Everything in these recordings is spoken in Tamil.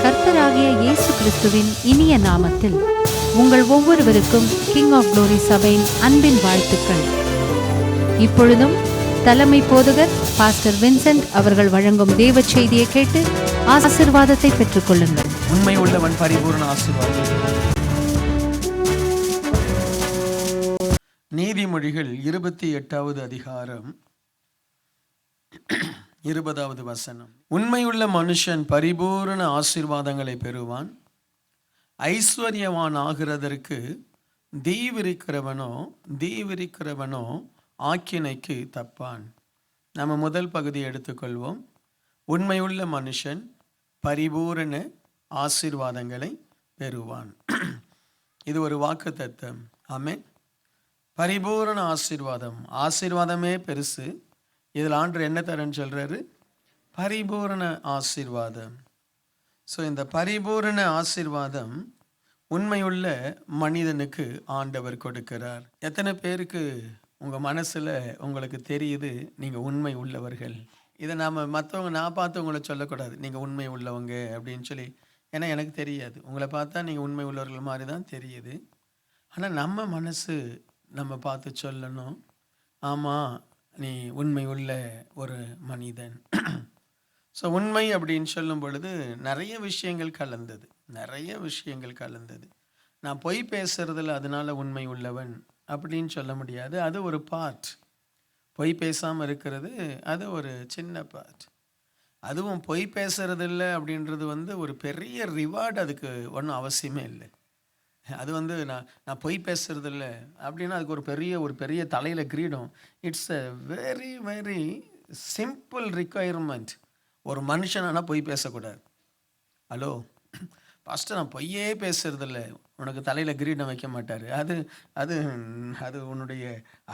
கர்த்தராகிய இயேசு கிறிஸ்துவின் இனிய நாமத்தில் உங்கள் ஒவ்வொருவருக்கும் கிங் ஆஃப் குளோரி சபையின் அன்பின் வாழ்த்துக்கள். இப்பொழுதும் தலைமை போதகர் பாஸ்டர் வின்சென்ட் அவர்கள் வழங்கும் தேவ செய்தியை கேட்டு ஆசீர்வாதத்தை பெற்றுக் கொள்ளுங்கள். உண்மை உள்ளவன் பரிபூர்ண ஆசீர்வாதம். நீதிமொழிகள் 28வது அதிகாரம் 20வது வசனம். உண்மையுள்ள மனுஷன் பரிபூர்ண ஆசீர்வாதங்களை பெறுவான். ஐஸ்வர்யவான் ஆகிறதற்கு தீவிரிக்கிறவனோ ஆக்கினைக்கு தப்பான். நம்ம முதல் பகுதியை எடுத்துக்கொள்வோம். உண்மையுள்ள மனுஷன் பரிபூரண ஆசீர்வாதங்களை பெறுவான். இது ஒரு வாக்குத்தத்தம். ஆமென். பரிபூரண ஆசீர்வாதமே பெருசு. இதில் ஆண்டவர் என்ன தரேன்னு சொல்றாரு? பரிபூரண ஆசீர்வாதம். ஸோ இந்த பரிபூரண ஆசீர்வாதம் உண்மையுள்ள மனிதனுக்கு ஆண்டவர் கொடுக்கிறார். எத்தனை பேருக்கு உங்கள் மனசில் உங்களுக்கு தெரியுது நீங்கள் உண்மை உள்ளவர்கள்? இதை மற்றவங்க நான் பார்த்து உங்களை சொல்லக்கூடாது நீங்கள் உண்மை உள்ளவங்க அப்படின்னு சொல்லி. ஏன்னா எனக்கு தெரியாது. உங்களை பார்த்தா நீங்கள் உண்மை உள்ளவர்கள் மாதிரி தான் தெரியுது. ஆனால் நம்ம மனசு நம்ம பார்த்து சொல்லணும், ஆமாம் நீ உண்மை உள்ள ஒரு மனிதன். ஸோ உண்மை அப்படின்னு சொல்லும் பொழுது நிறைய விஷயங்கள் கலந்தது. நான் பொய் பேசுறதில்ல அதனால உண்மை உள்ளவன் அப்படின்னு சொல்ல முடியாது. அது ஒரு பார்ட். பொய் பேசாமல் இருக்கிறது அது ஒரு சின்ன பார்ட். அதுவும் பொய் பேசுறதில்ல அப்படின்றது ஒரு பெரிய ரிவார்டு. அதுக்கு ஒன்றும் அவசியமே இல்லை. அது நான் பொய் பேசுறதில்ல அப்படின்னா அதுக்கு ஒரு பெரிய தலையில் கிரீடம். It's a very very simple requirement. ஒரு மனுஷன் ஆனால் பொய் பேசக்கூடாது. ஹலோ ஃபஸ்ட்டு நான் பொய்யே பேசுறதில்ல, உனக்கு தலையில் கிரீடம் வைக்க மாட்டார். அது அது அது உன்னுடைய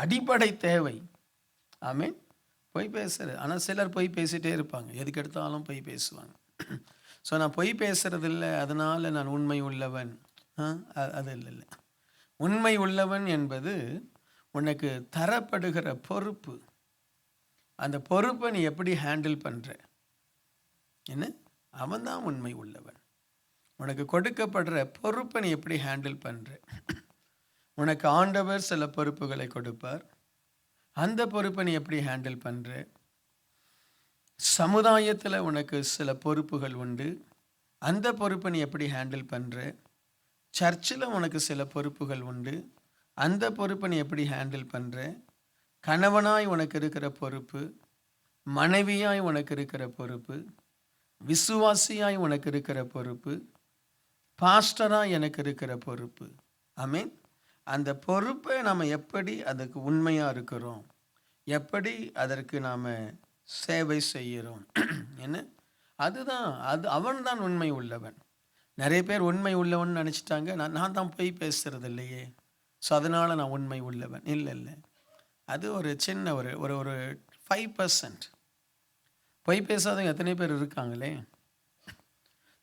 அடிப்படை தேவை. ஆமீன். பொய் பேசுறது. ஆனால் சிலர் பொய் பேசிகிட்டே இருப்பாங்க, எதுக்கு எடுத்தாலும் பொய் பேசுவாங்க. ஸோ நான் பொய் பேசுறதில்ல அதனால் நான் உண்மை உள்ளவன், அது இல்லை. உண்மை உள்ளவன் என்பது உனக்கு தரப்படுகிற பொறுப்பு. அந்த பொறுப்பை நீ எப்படி ஹேண்டில் பண்ணுற என்ன, அவன் தான் உண்மை உள்ளவன். உனக்கு கொடுக்கப்படுற பொறுப்பை நீ எப்படி ஹேண்டில் பண்ணுற. உனக்கு ஆண்டவர் சில பொறுப்புகளை கொடுப்பார். அந்த பொறுப்பை நீ எப்படி ஹேண்டில் பண்ணுற. சமுதாயத்தில் உனக்கு சில பொறுப்புகள் உண்டு. அந்த பொறுப்பை நீ எப்படி ஹேண்டில் பண்ணுற. சர்ச்சில் உனக்கு சில பொறுப்புகள் உண்டு. அந்த பொறுப்பை நீ எப்படி ஹேண்டில் பண்ணுற. கணவனாய் உனக்கு இருக்கிற பொறுப்பு, மனைவியாய் உனக்கு இருக்கிற பொறுப்பு, விசுவாசியாய் உனக்கு இருக்கிற பொறுப்பு, பாஸ்டராய் எனக்கு இருக்கிற பொறுப்பு. ஆமீன். அந்த பொறுப்பை நாம் எப்படி அதுக்கு உண்மையாக இருக்கிறோம், எப்படி அதற்கு நாம் சேவை செய்கிறோம் என்ன, அதுதான் அவன்தான் உண்மை உள்ளவன். நிறைய பேர் உண்மை உள்ளவன் நினச்சிட்டாங்க. நான் தான் பொய் பேசுறது இல்லையே, ஸோ அதனால் நான் உண்மை உள்ளவன். இல்லை, அது ஒரு சின்ன ஒரு 5%. பொய் பேசாதவங்க எத்தனை பேர் இருக்காங்களே.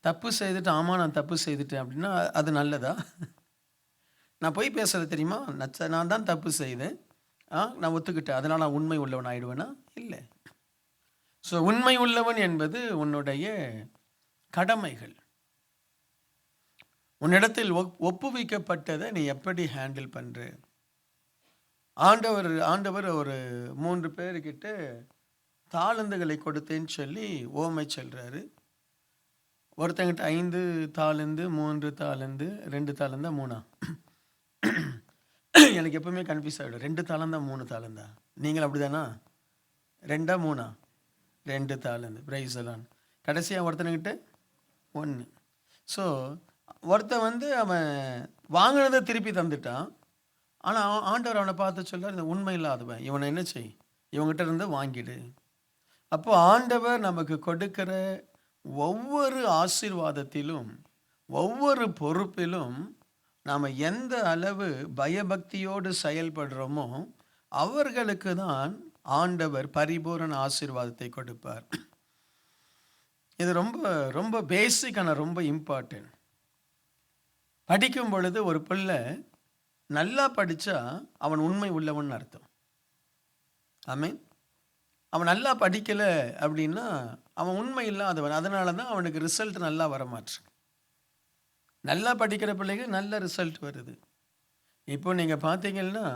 தப்பு செய்துட்டு ஆமாம் நான் தப்பு செய்துட்டேன் அப்படின்னா அது நல்லதா? நான் பொய் பேசுகிறது தெரியுமா, நான் தான் தப்பு செய்தேன், நான் ஒத்துக்கிட்டேன், அதனால் நான் உண்மை உள்ளவன் ஆயிடுவேனா? இல்லை. ஸோ உண்மை உள்ளவன் என்பது உன்னுடைய கடமைகள். உன்னிடத்தில் ஒப்புவிக்கப்பட்டதை நீ எப்படி ஹேண்டில் பண்ணுற. ஆண்டவர் ஒரு 3 பேர்கிட்ட தாளந்துகளை கொடுத்தேன்னு சொல்லி ஓமை சொல்கிறாரு. ஒருத்தங்கிட்ட 5 தாளந்து, 3 தாளந்து, 2 தாளந்தா 3. எனக்கு எப்பவுமே கன்ஃபியூஸ் ஆகிடும். 2 தாளந்தா 3 தாளந்தா? நீங்கள் அப்படி தானா? 2 3 2 தாளந்து. பிரைஸ் எல்லாம். கடைசியாக ஒருத்தனுக்கிட்ட 1. ஸோ ஒருத்தன் அவன் வாங்கினதை திருப்பி தந்துட்டான். ஆனால் ஆண்டவர் அவனை பார்த்து சொல்றார், இந்த உண்மை இல்லாதவன், இவனை என்ன செய், இவங்ககிட்ட இருந்து வாங்கிடு. அப்போ ஆண்டவர் நமக்கு கொடுக்கிற ஒவ்வொரு ஆசீர்வாதத்திலும் ஒவ்வொரு பொறுப்பிலும் நாம் எந்த அளவு பயபக்தியோடு செயல்படுறோமோ அவர்களுக்கு தான் ஆண்டவர் பரிபூரண ஆசீர்வாதத்தை கொடுப்பார். இது ரொம்ப ரொம்ப பேசிக்கான, ரொம்ப இம்பார்ட்டன்ட். படிக்கும் பொழுது ஒரு பிள்ளை நல்லா படித்தா அவன் உண்மை உள்ளவன் அர்த்தம். ஆமீன். அவன் நல்லா படிக்கலை அப்படின்னா அவன் உண்மை இல்லாதவன். அதனால தான் அவனுக்கு ரிசல்ட் நல்லா வரமாற்று. நல்லா படிக்கிற பிள்ளைக்கு நல்ல ரிசல்ட் வருது. இப்போ நீங்கள் பார்த்தீங்கன்னா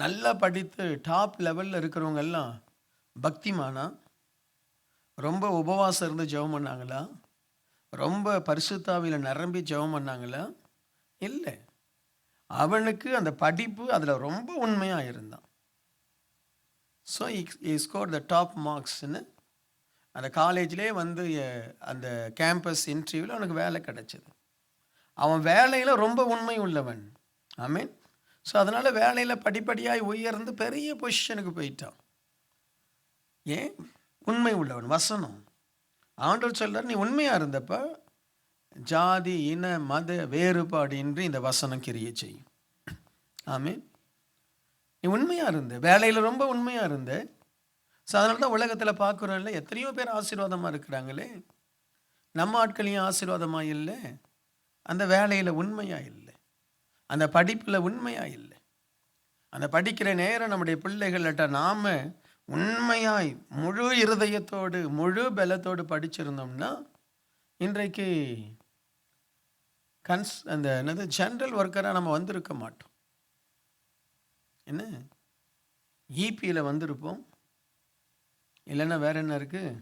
நல்லா படித்து டாப் லெவலில் இருக்கிறவங்க எல்லாம் பக்திமானா, ரொம்ப உபவாசம் இருந்து ஜெபம் பண்ணாங்களா, ரொம்ப பரிசுத்தாவியில் நிரம்பி ஜெபம் பண்ணாங்களா? இல்லை. அவனுக்கு அந்த படிப்பு அதில் ரொம்ப உண்மையாக இருந்தான். So he scored the top மார்க்ஸ்ன்னு அந்த காலேஜ்லேயே வந்து அந்த கேம்பஸ் இன்டர்வியூவில் அவனுக்கு வேலை கிடைச்சது. அவன் வேலையில் ரொம்ப உண்மை உள்ளவன். ஆமீன். ஸோ அதனால் வேலையில் படிப்படியாக உயர்ந்து பெரிய பொசிஷனுக்கு போயிட்டான். ஏன்? உண்மை உள்ளவன். வசனம் ஆண்டவர் சொல்கிறார், நீ உண்மையாக இருந்தப்ப ஜாதி இன மத வேறுபாடு இன்றி இந்த வசனம் கிரியை செய்யும். ஆமீன். நீ உண்மையாக இருந்த, வேலையில் ரொம்ப உண்மையாக இருந்த. ஸோ அதனால தான் உலகத்தில் பார்க்குறோம்ல, எத்தனையோ பேர் ஆசீர்வாதமாக இருக்கிறாங்களே. நம்ம ஆட்களையும் ஆசீர்வாதமாக இல்லை. அந்த வேலையில் உண்மையாக இல்லை, அந்த படிப்பில் உண்மையாக இல்லை. அந்த படிக்கிற நேரம் நம்முடைய பிள்ளைகள்கிட்ட நாம் உண்மையாய் முழு இருதயத்தோடு முழு பலத்தோடு படிச்சிருந்தோம்னா இன்றைக்கு அந்த என்னது ஜென்ரல் ஒர்க்கராக நம்ம வந்திருக்க மாட்டோம். என்ன இபியில் வந்திருப்போம், இல்லைன்னா வேற என்ன இருக்குது,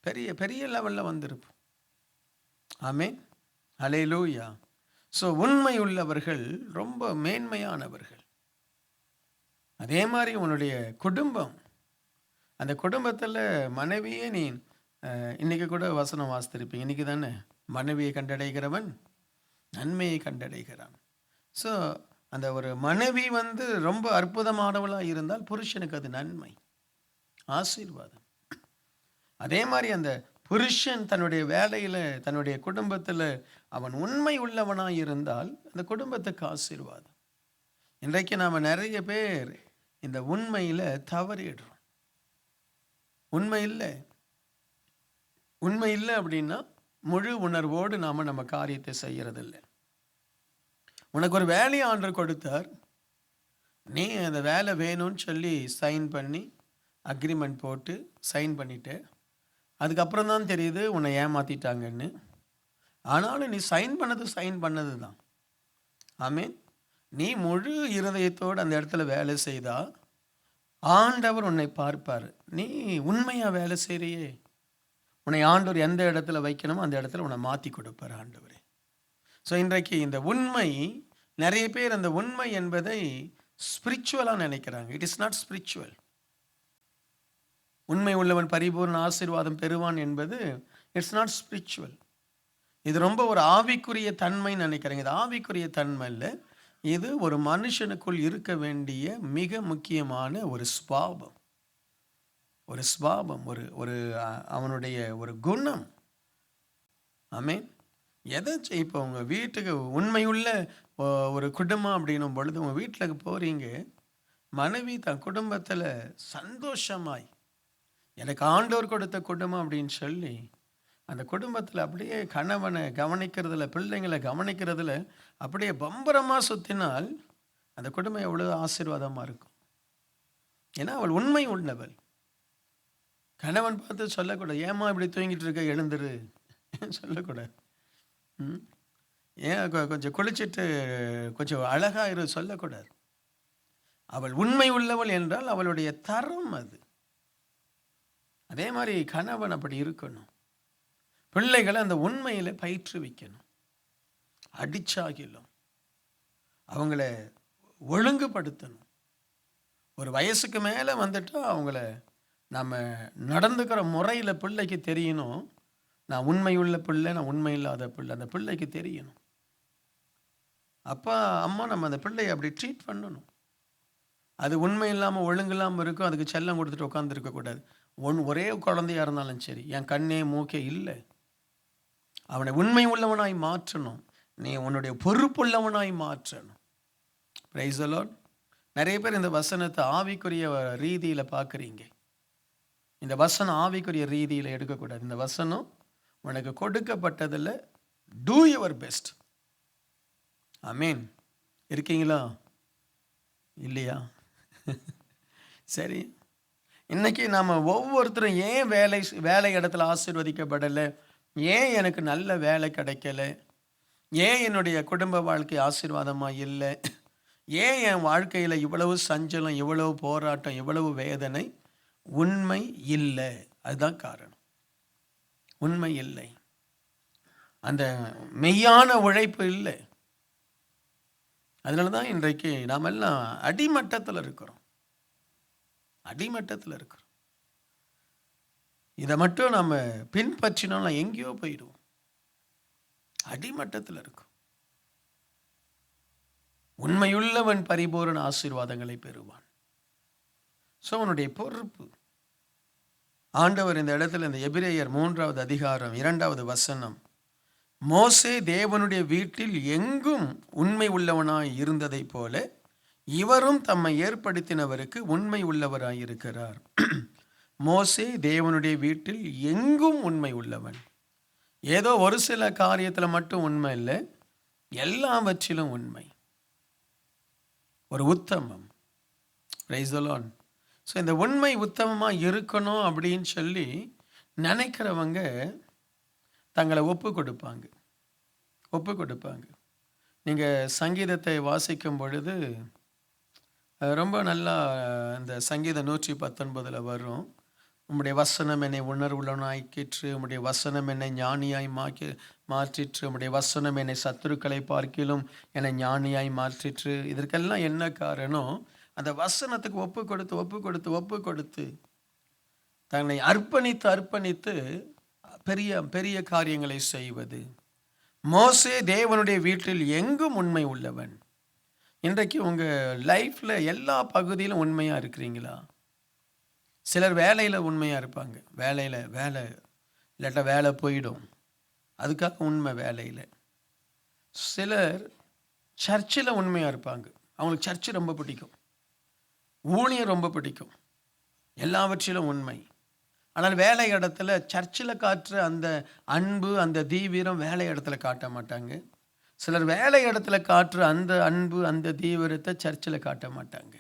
பெரிய பெரிய லெவலில் வந்திருப்போம். ஆமென். ஹல்லேலூயா. ஸோ உண்மை உள்ளவர்கள் ரொம்ப மேன்மையானவர்கள். அதே மாதிரி உன்னுடைய குடும்பம், அந்த குடும்பத்தில் மனைவியே நீ இன்றைக்கி கூட வசனம் வாசித்திருப்பீங்க. இன்றைக்கி தானே மனைவியை கண்டடைகிறவன் நன்மையை கண்டடைகிறான். ஸோ அந்த ஒரு மனைவி வந்து ரொம்ப அற்புதமானவளாக இருந்தால் புருஷனுக்கு அது நன்மை, ஆசீர்வாதம். அதே மாதிரி அந்த புருஷன் தன்னுடைய வேலையில் தன்னுடைய குடும்பத்தில் அவன் உண்மை உள்ளவனாக இருந்தால் அந்த குடும்பத்துக்கு ஆசீர்வாதம். இன்றைக்கு நாம் நிறைய பேர் இந்த உண்மையில் தவறிடுறோம். உண்மை இல்லை அப்படின்னா முழு உணர்வோடு நாம் நம்ம காரியத்தை செய்கிறதில்லை. உனக்கு ஒரு வேலையை ஆண்டவர் கொடுத்தார், நீ அந்த வேலை வேணும்னு சொல்லி சைன் பண்ணி அக்ரிமெண்ட் போட்டு சைன் பண்ணிட்டு அதுக்கப்புறம் தான் தெரியுது உன்னை ஏமாற்றிட்டாங்கன்னு. ஆனாலும் நீ சைன் பண்ணது தான். ஆமீன். நீ முழு இருதயத்தோடு அந்த இடத்துல வேலை செய்தால் ஆண்டவர் உன்னை பார்ப்பார். நீ உண்மையாக வேலை செய்கிறியே, உன்னை ஆண்டவர் எந்த இடத்துல வைக்கணுமோ அந்த இடத்துல உன்னை மாற்றி கொடுப்பார் ஆண்டவரே. ஸோ இன்றைக்கு இந்த உண்மை, நிறைய பேர் அந்த உண்மை என்பதை ஸ்பிரிச்சுவலாக நினைக்கிறாங்க. It is not spiritual. உண்மை உள்ளவன் பரிபூர்ண ஆசீர்வாதம் பெறுவான் என்பது இட்ஸ் நாட் ஸ்பிரிச்சுவல். இது ரொம்ப ஒரு ஆவிக்குரிய தன்மைன்னு நினைக்கிறேங்க. இது ஆவிக்குரிய தன்மை இல்லை, இது ஒரு மனுஷனுக்குள் இருக்க வேண்டிய மிக முக்கியமான ஒரு ஸ்வாபம், ஒரு அவனுடைய ஒரு குணம். ஆமீன். எதை இப்போ உங்கள் வீட்டுக்கு உண்மையுள்ள ஒரு குடும்பம் அப்படின்னும் பொழுது உங்கள் வீட்டில் போகிறீங்க, மனைவி தன் குடும்பத்தில் சந்தோஷமாய் எனக்கு ஆண்டவர் கொடுத்த குடும்பம் அப்படின்னு சொல்லி அந்த குடும்பத்தில் அப்படியே கணவனை கவனிக்கிறதுல, பிள்ளைங்களை கவனிக்கிறதுல அப்படியே பம்பரமாக சுற்றினால் அந்த குடும்பம் எவ்வளோ ஆசீர்வாதமாக இருக்கும். ஏன்னா அவள் உண்மை உள்ளவள். கணவன் பார்த்து சொல்லக்கூடாது, ஏமா இப்படி தூங்கிட்டு இருக்க, எழுந்துரு சொல்லக்கூடாது. ஏன் கொஞ்சம் குளிச்சுட்டு கொஞ்சம் அழகாக இரு சொல்லக்கூடாது. அவள் உண்மை உள்ளவள் என்றால் அவளுடைய தரம் அது. அதே மாதிரி கணவன் அப்படி இருக்கணும். பிள்ளைகளை அந்த உண்மையில் பயிற்றுவிக்கணும். அடிச்சாகிலும் அவங்கள ஒழுங்குபடுத்தணும். ஒரு வயசுக்கு மேலே வந்துட்டு அவங்கள நம்ம நடந்துக்கிற முறையில் பிள்ளைக்கு தெரியணும். நான் உண்மையுள்ள பிள்ளை, நான் உண்மை இல்லாத பிள்ளை, அந்த பிள்ளைக்கு தெரியணும். அப்பா அம்மா நம்ம அந்த பிள்ளையை அப்படி ட்ரீட் பண்ணணும். அது உண்மை இல்லாமல் ஒழுங்கு இல்லாமல் இருக்கும், அதுக்கு செல்லம் கொடுத்துட்டு உட்காந்துருக்கக்கூடாது. ஒரே குழந்தையாக இருந்தாலும் சரி, என் கண்ணே மூக்கே இல்லை, அவனை உண்மை உள்ளவனாய் மாற்றணும். நீ உன்னுடைய பொறுப்புள்ளவனாய் மாற்றணும். Price the Lord. நிறைய பேர் இந்த வசனத்தை ஆவிக்குரிய ரீதியில் பார்க்குறீங்க. இந்த வசனம் ஆவிக்குரிய ரீதியில் எடுக்கக்கூடாது. இந்த வசனம் உனக்கு கொடுக்கப்பட்டதில் டூ யுவர் பெஸ்ட். ஆமீன். இருக்கீங்களா இல்லையா? சரி, இன்னைக்கு நாம் ஒவ்வொருத்தரும் ஏன் வேலை இடத்துல ஆசீர்வதிக்கப்படலை, ஏன் எனக்கு நல்ல வேலை கிடைக்கல, ஏன் என்னுடைய குடும்ப வாழ்க்கை ஆசீர்வாதமாக இல்லை, ஏன் என் வாழ்க்கையில் இவ்வளவு சஞ்சலம், இவ்வளவு போராட்டம், இவ்வளவு வேதனை? உண்மை இல்லை. அதுதான் காரணம். உண்மை இல்லை. அந்த மெய்யான உழைப்பு இல்லை. அதனால தான் இன்றைக்கு நாம் எல்லாம் அடிமட்டத்தில் இருக்கிறோம். அடிமட்டத்தில் இருக்கிறோம். இதை மட்டும் நம்ம பின்பற்றினோம்னா எங்கேயோ போயிடுவோம். அடிமட்டத்தில் இருக்கும். உண்மையுள்ளவன் பரிபூரண ஆசீர்வாதங்களை பெறுவான். ஸோ அவனுடைய பொறுப்பு. ஆண்டவர் இந்த இடத்துல இந்த எபிரேயர் 3வது அதிகாரம் 2வது வசனம், மோசே தேவனுடைய வீட்டில் எங்கும் உண்மை உள்ளவனாய் இருந்ததை போல இவரும் தம்மை ஏற்படுத்தினவருக்கு உண்மை உள்ளவராய் இருக்கிறார். மோசே தேவனுடைய வீட்டில் எங்கும் உண்மை உள்ளவன். ஏதோ ஒரு சில காரியத்தில் மட்டும் உண்மை இல்லை, எல்லாவற்றிலும் உண்மை. ஒரு உத்தமம். Price the Lord. ஸோ இந்த உண்மை உத்தமமாக இருக்கணும் அப்படின்னு சொல்லி நினைக்கிறவங்க தங்களை ஒப்பு கொடுப்பாங்க. நீங்கள் சங்கீதத்தை வாசிக்கும் பொழுது ரொம்ப நல்லா இந்த சங்கீதம் 119 வரும். உம்முடைய வசனம் என்னை உணர்வுள்ளவனாக்கிற்று, உம்முடைய வசனம் என்னை ஞானியாய் மாற்றிற்று, உம்முடைய வசனம் என்னை சத்துருக்களை பார்க்கிலும் என்னை ஞானியாய் மாற்றிற்று. இதற்கெல்லாம் என்ன காரணம்? அந்த வசனத்துக்கு ஒப்பு கொடுத்து தன்னை அர்ப்பணித்து பெரிய பெரிய காரியங்களை செய்வது. மோசே தேவனுடைய வீட்டில் எங்கும் உண்மை உள்ளவன். இன்றைக்கு உங்கள் லைஃப்பில் எல்லா பகுதியிலும் உண்மையாக இருக்கிறீங்களா? சிலர் வேலையில் உண்மையாக இருப்பாங்க. வேலை இல்லாட்டா வேலை போயிடும், அதுக்காக உண்மை வேலையில். சிலர் சர்ச்சில் உண்மையாக இருப்பாங்க. அவங்களுக்கு சர்ச்சு ரொம்ப பிடிக்கும், ஊழியம் ரொம்ப பிடிக்கும், எல்லாவற்றிலும் உண்மை. ஆனால் வேலை இடத்துல சர்ச்சில் காட்டுற அந்த அன்பு, அந்த தீவிரம் வேலை இடத்துல காட்ட மாட்டாங்க. சிலர் வேலை இடத்துல காட்டுற அந்த அன்பு, அந்த தீவிரத்தை சர்ச்சில் காட்ட மாட்டாங்க.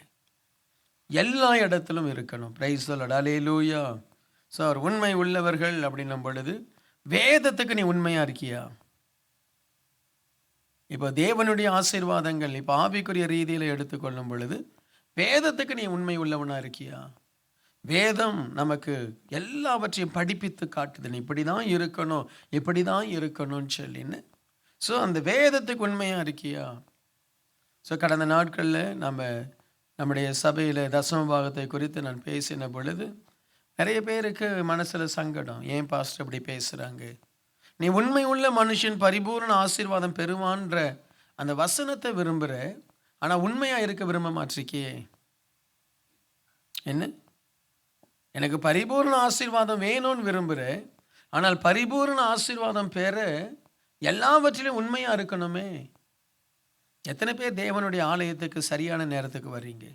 எல்லா இடத்திலும் இருக்கணும். Praise the lord. Hallelujah. So அவர் உண்மை உள்ளவர்கள் அப்படின்னும் பொழுது வேதத்துக்கு நீ உண்மையாக இருக்கியா? இப்போ தேவனுடைய ஆசீர்வாதங்கள் இப்போ ஆவிக்குரிய ரீதியில் எடுத்துக்கொள்ளும் பொழுது வேதத்துக்கு நீ உண்மை உள்ளவனாக இருக்கியா? வேதம் நமக்கு எல்லாவற்றையும் படிப்பித்து காட்டுது, நீ இப்படி தான் இருக்கணும்னு சொல்லின்னு. ஸோ அந்த வேதத்துக்கு உண்மையாக இருக்கியா? ஸோ கடந்த நாட்களில் நம்முடைய சபையில் தசம பாகத்தை குறித்து நான் பேசின பொழுது நிறைய பேருக்கு மனசில் சங்கடம். ஏன் பாஸ்டர் அப்படி பேசுகிறாங்க? நீ உண்மை உள்ள மனுஷன் பரிபூர்ண ஆசீர்வாதம் பெறுவான்ற அந்த வசனத்தை விரும்புகிற, ஆனால் உண்மையாக இருக்க விரும்ப மாட்டிருக்கியே. என்ன? எனக்கு பரிபூர்ண ஆசீர்வாதம் வேணும்னு விரும்புகிற, ஆனால் பரிபூர்ண ஆசீர்வாதம் பெற எல்லாவற்றிலும் உண்மையாக இருக்கணுமே. எத்தனை பேர் தேவனுடைய ஆலயத்துக்கு சரியான நேரத்துக்கு வர்றீங்க?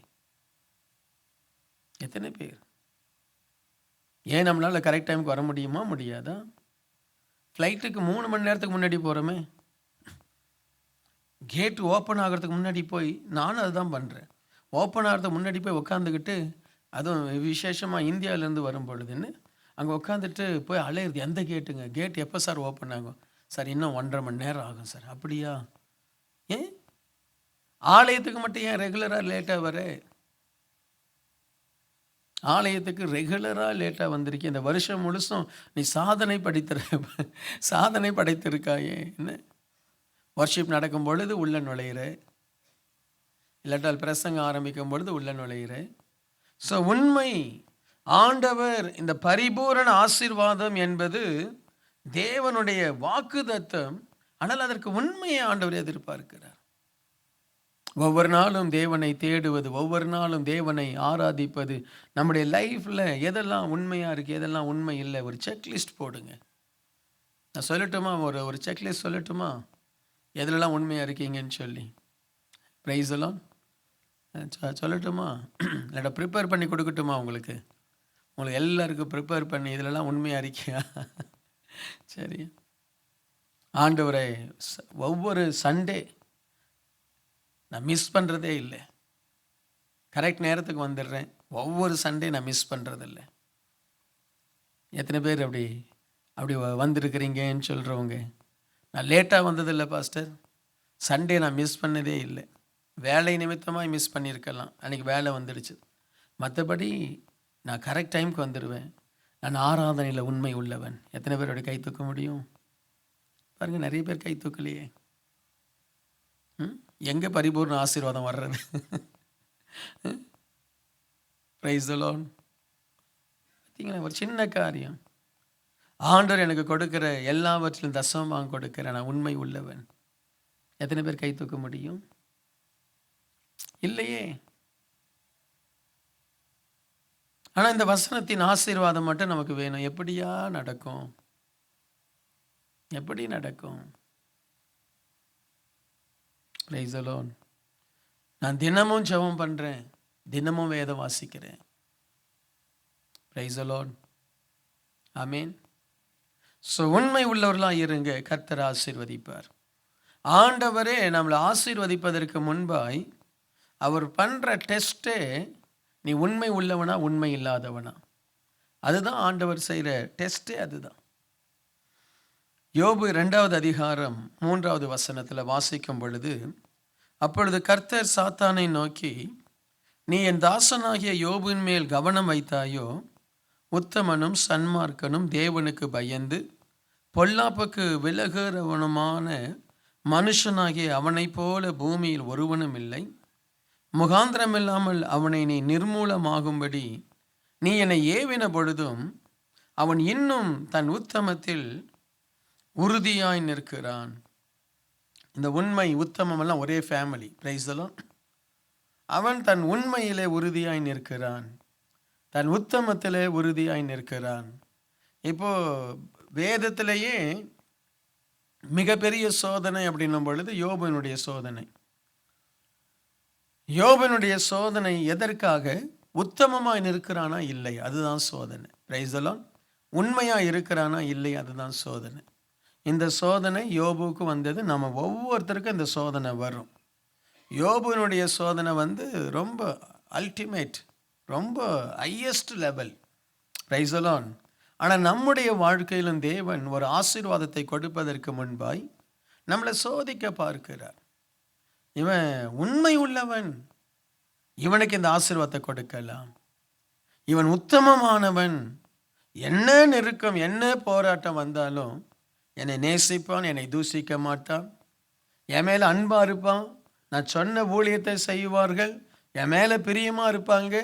எத்தனை பேர்? ஏன் நம்மளால் கரெக்ட் டைமுக்கு வர முடியாதா? ஃப்ளைட்டுக்கு 3 மணி நேரத்துக்கு முன்னாடி போகிறோமே. கேட்டு ஓப்பன் ஆகிறதுக்கு முன்னாடி போய், நானும் அதுதான் பண்ணுறேன். ஓப்பன் ஆகிறதுக்கு முன்னாடி போய் உட்காந்துக்கிட்டு, அதுவும் விசேஷமாக இந்தியாவிலேருந்து வரும் பொழுதுன்னு அங்கே உட்காந்துட்டு போய் அலையிறது. எந்த கேட்டுங்க? கேட் எப்போ சார் ஓப்பன் ஆகும்? சார் இன்னும் 1.5 மணி நேரம் ஆகும் சார். அப்படியா? ஏன் ஆலயத்துக்கு மட்டும் ஏன் ரெகுலராக லேட்டாக வர? ஆலயத்துக்கு ரெகுலராக லேட்டாக வந்திருக்கேன். இந்த வருஷம் முழுசும் நீ சாதனை படைத்திருக்காயே. என்ன? வர்ஷிப் நடக்கும் பொழுது உள்ள நுழையிற, இல்லாட்டால் பிரசங்கம் ஆரம்பிக்கும் பொழுது உள்ள நுழையிற. ஸோ உண்மை. ஆண்டவர் இந்த பரிபூரண ஆசீர்வாதம் என்பது தேவனுடைய வாக்குத்தத்தம். ஆனால் அதற்கு உண்மையை ஆண்டவர் எதிர்பார்க்கிறார். ஒவ்வொரு நாளும் தேவனை தேடுவது, ஒவ்வொரு நாளும் தேவனை ஆராதிப்பது. நம்முடைய லைஃப்பில் எதெல்லாம் உண்மையாக இருக்குது, எதெல்லாம் உண்மை இல்லை, ஒரு செக்லிஸ்ட் போடுங்க. நான் சொல்லட்டுமா? ஒரு செக்லிஸ்ட் சொல்லட்டுமா? எதுலலாம் உண்மையாக இருக்கீங்கன்னு சொல்லி. ப்ரைஸ் எல்லாம் சொல்லட்டுமா? இல்லாட்டா ப்ரிப்பேர் பண்ணி கொடுக்கட்டுமா? உங்களுக்கு எல்லாருக்கும் ப்ரிப்பேர் பண்ணி இதிலெல்லாம் உண்மையாக இருக்கியா? சரி. ஆண்டவரை ஒவ்வொரு சண்டே நான் மிஸ் பண்ணுறதே இல்லை. கரெக்ட் நேரத்துக்கு வந்துடுறேன். ஒவ்வொரு சண்டே நான் மிஸ் பண்ணுறதில்ல. எத்தனை பேர் அப்படி அப்படி வந்திருக்கிறீங்கன்னு சொல்கிறவங்க? நான் லேட்டாக வந்ததில்லை பாஸ்டர், சண்டே நான் மிஸ் பண்ணதே இல்லை. வேலை நிமித்தமாக மிஸ் பண்ணியிருக்கலாம், அன்றைக்கி வேலை வந்துடுச்சு. மற்றபடி நான் கரெக்ட் டைமுக்கு வந்துடுவேன். நான் ஆராதனையில் உண்மை உள்ளவன். எத்தனை பேர் அப்படி கை தூக்க முடியும்? பாருங்கள், நிறைய பேர் கை தூக்கலையே. எங்கே பரிபூர்ண ஆசீர்வாதம் வர்றது? Price the Lord. பார்த்தீங்களா, ஒரு சின்ன காரியம். ஆண்டவர் எனக்கு கொடுக்கிற எல்லாவற்றிலும் தசமமாக கொடுக்கிறேன், நான் உண்மை உள்ளவன். எத்தனை பேர் கை தூக்க முடியும்? இல்லையே. ஆனால் இந்த வசனத்தின் ஆசீர்வாதம் மட்டும் நமக்கு வேணும். எப்படியா நடக்கும்? எப்படி நடக்கும்? Price the Lord. நான் தினமும் ஜெபம் பண்ணுறேன், தினமும் வேதம் வாசிக்கிறேன். Price the Lord. ஆமீன். ஸோ உண்மை உள்ளவர்களாக இருங்க, கர்த்தர் ஆசீர்வதிப்பார். ஆண்டவரே நம்மளை ஆசீர்வதிப்பதற்கு முன்பாய் அவர் பண்ணுற டெஸ்ட்டே, நீ உண்மை உள்ளவனா உண்மை இல்லாதவனா, அதுதான் ஆண்டவர் செய்கிற டெஸ்ட்டே. அதுதான். யோபு 2வது அதிகாரம் 3வது வசனத்தில் வாசிக்கும் பொழுது, அப்பொழுது கர்த்தர் சாத்தானை நோக்கி, நீ என் தாசனாகிய யோபின் மேல் கவனம் வைத்தாயோ? உத்தமனும் சன்மார்க்கனும் தேவனுக்கு பயந்து பொல்லாப்புக்கு விலகுறவனுமான மனுஷனாகிய அவனைப் போல பூமியில் ஒருவனும் இல்லை. முகாந்திரமில்லாமல் அவனை நீ நிர்மூலமாகும்படி நீ என்னை ஏவின பொழுதும் அவன் இன்னும் தன் உத்தமத்தில் உறுதியாய் நிற்கிறான். இந்த உண்மை உத்தமமெல்லாம் ஒரே ஃபேமிலி. Price the Lord. அவன் தன் உண்மையிலே உறுதியாய் நிற்கிறான், தன் உத்தமத்திலே உறுதியாய் நிற்கிறான். இப்போ வேதத்திலேயே மிகப்பெரிய சோதனை அப்படின்னும் பொழுது யோபனுடைய சோதனை. யோபனுடைய சோதனை எதற்காக? உத்தமமாய் நிற்கிறானா இல்லை, அதுதான் சோதனை. Price the Lord. உண்மையாக இருக்கிறானா இல்லை, அதுதான் சோதனை. இந்த சோதனை யோபுக்கு வந்தது. நம்ம ஒவ்வொருத்தருக்கும் இந்த சோதனை வரும். யோபுனுடைய சோதனை ரொம்ப அல்டிமேட், ரொம்ப highest level. Price the Lord. ஆனால் நம்முடைய வாழ்க்கையிலும் தேவன் ஒரு ஆசீர்வாதத்தை கொடுப்பதற்கு முன்பாய் நம்மளை சோதிக்க பார்க்கிறார். இவன் உண்மை உள்ளவன், இவனுக்கு இந்த ஆசீர்வாதத்தை கொடுக்கலாம். இவன் உத்தமமானவன், என்ன நெருக்கம் என்ன போராட்டம் வந்தாலும் என்னை நேசிப்பான், என்னை தூசிக்க மாட்டான், என் மேலே அன்பாக இருப்பான், நான் சொன்ன ஊழியத்தை செய்வார்கள், என் மேலே பிரியமாக இருப்பாங்க,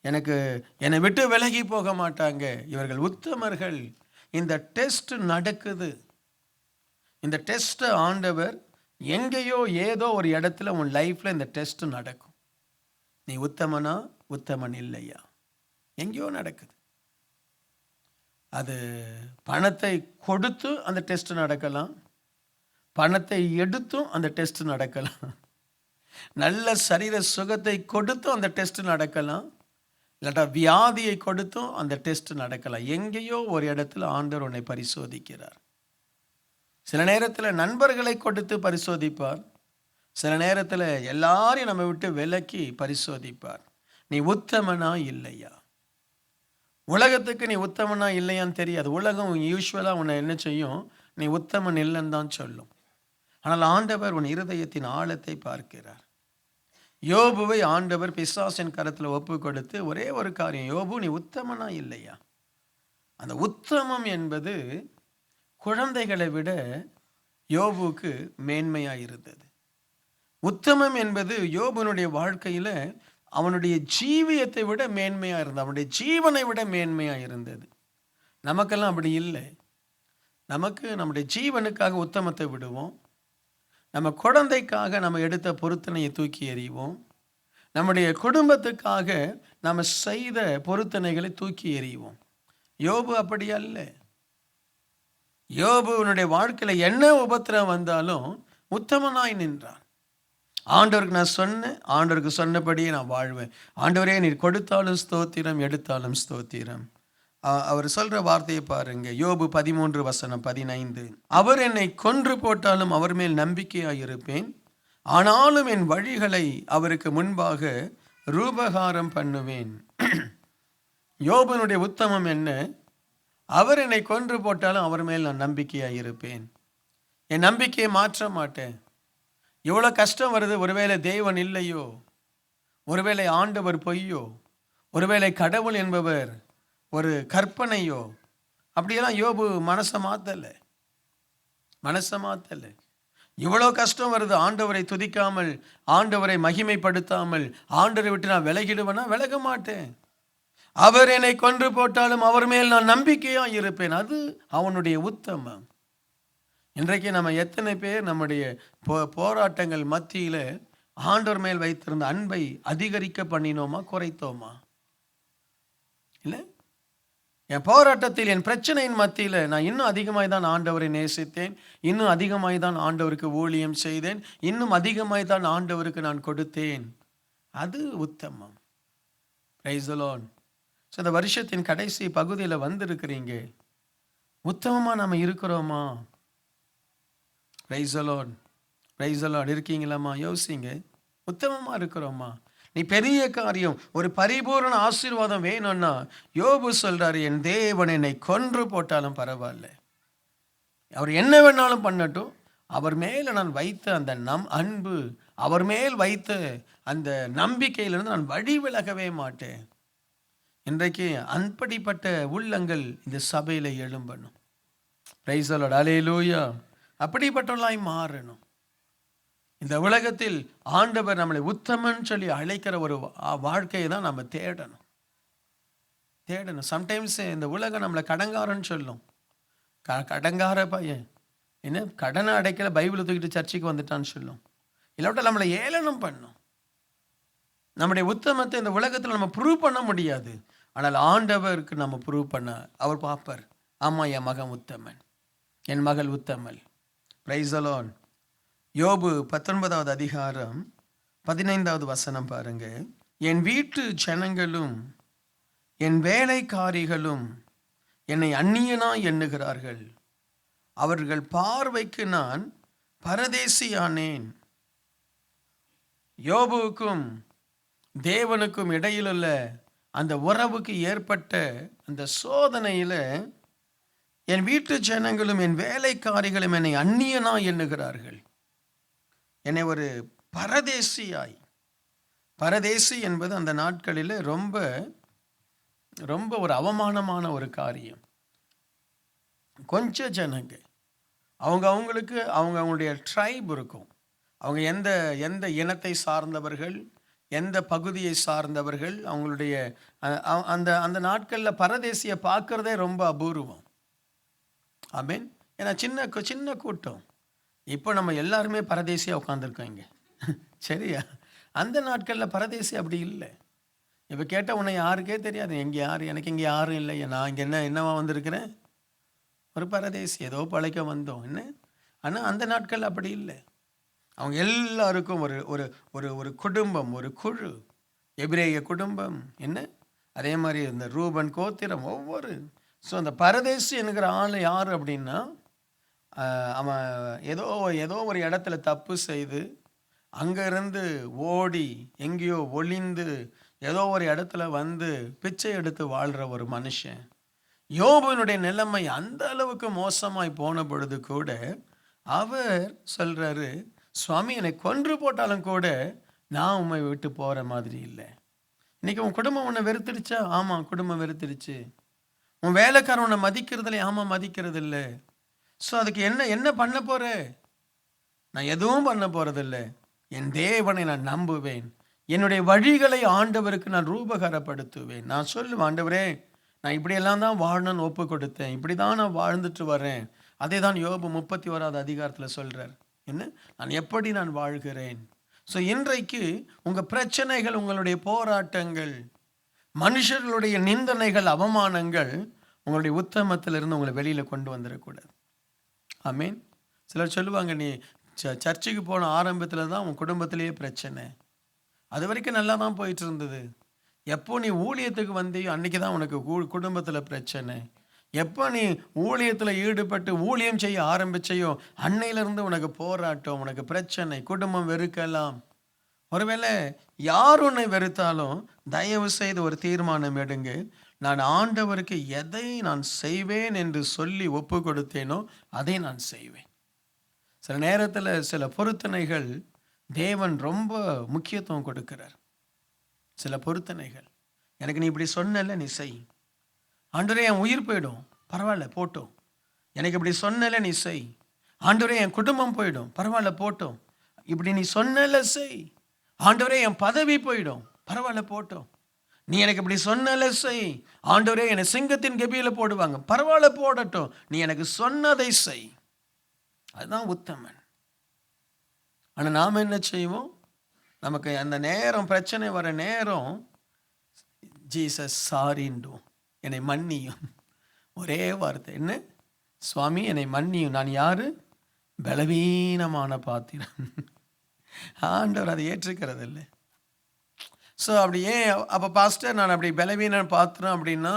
என்னை விட்டு விலகி போக மாட்டாங்க. இவர்கள் உத்தமர்கள். இந்த டெஸ்ட் நடக்குது. இந்த டெஸ்ட்டை ஆண்டவர் எங்கேயோ ஏதோ ஒரு இடத்துல உன் லைஃப்பில் இந்த டெஸ்ட் நடக்கும். நீ உத்தமனா உத்தமன் இல்லையா, எங்கேயோ நடக்குது. அது பணத்தை கொடுத்து அந்த டெஸ்ட் நடக்கலாம், பணத்தை எடுத்தும் அந்த டெஸ்ட் நடக்கலாம், நல்ல சரீர சுகத்தை கொடுத்தும் அந்த டெஸ்ட் நடக்கலாம், இல்லாட்டா வியாதியை கொடுத்தும் அந்த டெஸ்ட் நடக்கலாம். எங்கேயோ ஒரு இடத்துல ஆண்டவர் உன்னை பரிசோதிக்கிறார். சில நேரத்தில் நண்பர்களை கொடுத்து பரிசோதிப்பார், சில நேரத்தில் எல்லாரையும் நம்ம விட்டு விலக்கி பரிசோதிப்பார். நீ உத்தமனா இல்லையா? உலகத்துக்கு நீ உத்தமனா இல்லையான்னு தெரியாது. உலகம் யூஸ்வலாக உன்னை என்ன செய்யும்? நீ உத்தமன் இல்லைன்னு தான் சொல்லும். ஆனால் ஆண்டவர் உன் இருதயத்தின் ஆழத்தை பார்க்கிறார். யோபுவை ஆண்டவர் பிசாசின் கரத்தில் ஒப்பு கொடுத்து ஒரே ஒரு காரியம், யோபு நீ உத்தமனா இல்லையா? அந்த உத்தமம் என்பது குழந்தைகளை விட யோபுக்கு மேன்மையாக இருந்தது. உத்தமம் என்பது யோபுனுடைய வாழ்க்கையில் அவனுடைய ஜீவியத்தை விட மேன்மையாக இருந்தது, அவனுடைய ஜீவனை விட மேன்மையாக இருந்தது. நமக்கெல்லாம் அப்படி இல்லை. நமக்கு நம்முடைய ஜீவனுக்காக உத்தமத்தை விடுவோம், நம்ம குழந்தைக்காக நம்ம எடுத்த பொருத்தனையை தூக்கி எறிவோம், நம்முடைய குடும்பத்துக்காக நம்ம செய்த பொருத்தனைகளை தூக்கி எறிவோம். யோபு அப்படி அல்ல. யோபுனுடைய வாழ்க்கையில் என்ன உபத்திரம் வந்தாலும் உத்தமனாய் நின்றான். ஆண்டவருக்கு நான் சொன்னேன், ஆண்டவருக்கு சொன்னபடியே நான் வாழ்வேன். ஆண்டவரே நீர் கொடுத்தாலும் ஸ்தோத்திரம், எடுத்தாலும் ஸ்தோத்திரம். அவர் சொல்ற வார்த்தையை பாருங்க. யோபு 13:15. அவர் என்னை கொன்று போட்டாலும் அவர் மேல் நம்பிக்கையாய் இருப்பேன், ஆனாலும் என் வழிகளை அவருக்கு முன்பாக ரூபகாரம் பண்ணுவேன். யோபனுடைய உத்தமம் என்ன? அவர் என்னை கொன்று போட்டாலும் அவர் மேல் நான் நம்பிக்கையாக இருப்பேன். என் நம்பிக்கையை மாற்ற மாட்டேன். எவ்வளோ கஷ்டம் வருது, ஒருவேளை தேவன் இல்லையோ, ஒருவேளை ஆண்டவர் பொய்யோ, ஒருவேளை கடவுள் என்பவர் ஒரு கற்பனையோ, அப்படியெல்லாம் யோபு மனசை மாத்தலை. இவ்வளோ கஷ்டம் வருது, ஆண்டவரை துதிக்காமல், ஆண்டவரை மகிமைப்படுத்தாமல், ஆண்டவரை விட்டு நான் விலகிடுவேனா? விலக மாட்டேன். அவர் என்னை கொன்று போட்டாலும் அவர் மேல் நான் நம்பிக்கையாக இருப்பேன். அது அவனுடைய உத்தமம். இன்றைக்கு நம்ம எத்தனை பேர் நம்முடைய போராட்டங்கள் மத்தியில் ஆண்டவர் மேல் வைத்திருந்த அன்பை அதிகரிக்க பண்ணினோமா, குறைத்தோமா? இல்லை, என் போராட்டத்தில், என் பிரச்சனையின் மத்தியில் நான் இன்னும் அதிகமாய் தான் ஆண்டவரை நேசித்தேன், இன்னும் அதிகமாய் தான் ஆண்டவருக்கு ஊழியம் செய்தேன், இன்னும் அதிகமாய் தான் ஆண்டவருக்கு நான் கொடுத்தேன். அது உத்தமம். Price the Lord. ஸோ இந்த வருஷத்தின் கடைசி பகுதியில் வந்திருக்கிறீங்க, உத்தமமாக நம்ம இருக்கிறோமா? Praise the lord, praise the lord. இருக்கீங்களாம்மா? யோசிங்க. உத்தமமாக இருக்கிறோமா? நீ பெரிய காரியம், ஒரு பரிபூர்ண ஆசீர்வாதம் வேணும்னா யோபு சொல்றாரு, என் தேவன் என்னை கொன்று போட்டாலும் பரவாயில்ல, அவர் என்ன வேணாலும் பண்ணட்டும், அவர் மேலே நான் வைத்த அந்த அன்பு, அவர் மேல் வைத்த அந்த நம்பிக்கையிலிருந்து நான் வழி விலகவே மாட்டேன். இன்றைக்கு அப்படிப்பட்ட உள்ளங்கள் இந்த சபையில் எழும்பணும். பிரைஸ் தி லார்ட், அல்லேலூயா. அப்படிப்பட்டவர்களாய் மாறணும். இந்த உலகத்தில் ஆண்டவர் நம்மளை உத்தமன் சொல்லி அழைக்கிற ஒரு வாழ்க்கையை தான் நம்ம தேடணும். சம்டைம்ஸ் இந்த உலகம் நம்மளை கடங்காரன்னு சொல்லும். கடங்கார பையன், என்ன கடனை அடைக்கல, பைபிளை தூக்கிட்டு சர்ச்சைக்கு வந்துட்டான்னு சொல்லும். இல்லாவிட்டால் நம்மளை ஏளனம் பண்ணும். நம்முடைய உத்தமத்தை இந்த உலகத்தில் நம்ம ப்ரூவ் பண்ண முடியாது. ஆனால் ஆண்டவருக்கு நம்ம ப்ரூவ் பண்ண அவர் பார்ப்பார். ஆமாம், என் மகன் உத்தமன், என் மகள் உத்தமல். Price the Lord. யோபு 19வது அதிகாரம் 15வது வசனம் பாருங்க. என் வீட்டு ஜனங்களும் என் வேலைக்காரிகளும் என்னை அந்நியனாய் எண்ணுகிறார்கள், அவர்கள் பார்வைக்கு நான் பரதேசியானேன். யோபுவுக்கும் தேவனுக்கும் இடையிலுள்ள அந்த உறவுக்கு ஏற்பட்ட அந்த சோதனையில், என் வீட்டு ஜனங்களும் என் வேலைக்காரிகளும் என்னை அந்நியனாய் எண்ணுகிறார்கள், என்னை ஒரு பரதேசியாய். பரதேசி என்பது அந்த நாட்களில் ரொம்ப ரொம்ப ஒரு அவமானமான ஒரு காரியம். கொஞ்சம் ஜனங்க, அவங்களுக்கு அவங்களுடைய ட்ரைப் இருக்கும், அவங்க எந்த எந்த இனத்தை சார்ந்தவர்கள், எந்த பகுதியை சார்ந்தவர்கள், அவங்களுடைய அந்த அந்த நாட்களில் பரதேசியை பார்க்குறதே ரொம்ப அபூர்வம். ஆமென். ஏன்னா சின்ன கூட்டம். இப்போ நம்ம எல்லாருமே பரதேசியாக உட்காந்துருக்கோங்க, சரியா? அந்த நாட்களில் பரதேசி அப்படி இல்லை. இப்போ கேட்டால் உன்னை யாருக்கே தெரியாது, எங்கே யார், எனக்கு இங்கே யாரும் இல்லை, நான் இங்கே என்னவா வந்திருக்கிறேன், ஒரு பரதேசி, ஏதோ பழைக்க வந்தோம் என்ன. ஆனால் அந்த நாட்கள் அப்படி இல்லை. அவங்க எல்லாருக்கும் ஒரு ஒரு ஒரு ஒரு குடும்பம், ஒரு குழு, எபிரேய குடும்பம் என்ன, அதே மாதிரி இந்த ரூபன் கோத்திரம் ஒவ்வொரு. ஸோ அந்த பரதேசி என்கிற ஆள் யார் அப்படின்னா, அவன் ஏதோ ஒரு இடத்துல தப்பு செய்து அங்கேருந்து ஓடி எங்கேயோ ஒளிந்து ஏதோ ஒரு இடத்துல வந்து பிச்சை எடுத்து வாழ்கிற ஒரு மனுஷன். யோபுவினுடைய நிலைமை அந்த அளவுக்கு மோசமாய் போன பொழுது கூட அவர் சொல்கிறாரு, சுவாமி என்னை கொன்று போட்டாலும் கூட நான் உண்மை விட்டு போகிற மாதிரி இல்லை. இன்றைக்கி உன் குடும்பம் உன்னை வெறுத்துடுச்சா? ஆமாம், குடும்பம் வெறுத்துடுச்சு. உன் வேலைக்காரன் உன்னை மதிக்கிறது இல்லை? ஆமாம், மதிக்கிறது இல்லை. ஸோ அதுக்கு என்ன பண்ண போகிற? நான் எதுவும் பண்ண போகிறதில்ல. என் தேவனை நான் நம்புவேன், என்னுடைய வழிகளை ஆண்டவருக்கு நான் ரூபகரப்படுத்துவேன். நான் சொல்லுவேன், ஆண்டவரே நான் இப்படியெல்லாம் தான் வாழணும்னு ஒப்பு கொடுத்தேன், இப்படி தான் நான் வாழ்ந்துட்டு வரேன். அதே தான் யோபு 31வது அதிகாரத்தில் சொல்கிறார். என்ன, நான் எப்படி நான் வாழ்கிறேன். ஸோ இன்றைக்கு உங்கள் பிரச்சனைகள், உங்களுடைய போராட்டங்கள், மனுஷர்களுடைய நிந்தனைகள், அவமானங்கள் உங்களுடைய உத்தமத்திலிருந்து உங்களை வெளியில் கொண்டு வந்துடக்கூடாது. ஆமீன். சிலர் சொல்லுவாங்க, நீ சர்ச்சுக்கு போன ஆரம்பத்தில் தான் உன் குடும்பத்திலேயே பிரச்சனை, அது வரைக்கும் நல்லா தான் போயிட்டு இருந்தது. எப்போ நீ ஊழியத்துக்கு வந்தியோ அன்றைக்கி தான் உனக்கு குடும்பத்தில் பிரச்சனை. எப்போ நீ ஊழியத்தில் ஈடுபட்டு ஊழியம் செய்ய ஆரம்பிச்சையோ அன்னையிலேருந்து உனக்கு போராட்டம், உனக்கு பிரச்சனை, குடும்பம் வெறுக்கலாம். ஒருவேளை யார் உன்னை வெறுத்தாலும் தயவு செய்து ஒரு தீர்மானம் எடுங்க. நான் ஆண்டவருக்கு எதை நான் செய்வேன் என்று சொல்லி ஒப்பு கொடுத்தேனோ அதை நான் செய்வேன். சில நேரத்தில் சில பொருத்தனைகள் தேவன் ரொம்ப முக்கியத்துவம் கொடுக்கிறார். சில பொருத்தனைகள், எனக்கு நீ இப்படி சொன்னல, நீ செய். ஆண்டவரே என் உயிர் போயிடும், பரவாயில்ல போட்டோம். எனக்கு இப்படி சொன்னல, நீ செய். ஆண்டவரே என் குடும்பம் போயிடும், பரவாயில்ல போட்டோம். இப்படி நீ சொன்னல செய். ஆண்டவரே என் பதவி போயிடும், பரவாயில்ல போட்டோம். நீ எனக்கு இப்படி சொன்னல செய். ஆண்டவரே என்னை சிங்கத்தின் கெபியில போடுவாங்க, பரவாயில்ல போடட்டும். நீ எனக்கு சொன்னதை செய். அதுதான் உத்தமன். ஆனால் நாம் என்ன செய்வோம்? நமக்கு அந்த நேரம், பிரச்சனை வர நேரம், ஜீசஸ் சாரின்டும், என்னை மன்னியும். ஒரே வார்த்தை என்ன? சுவாமி என்னை மன்னியும், நான் யாரு? பலவீனமான பாத்திரம். ஆண்டவர் அதை ஏற்றுக்கிறது இல்லை. ஸோ அப்படி ஏன் அப்போ பாஸ்டர் நான் அப்படி பலவீன பாத்திரம் அப்படின்னா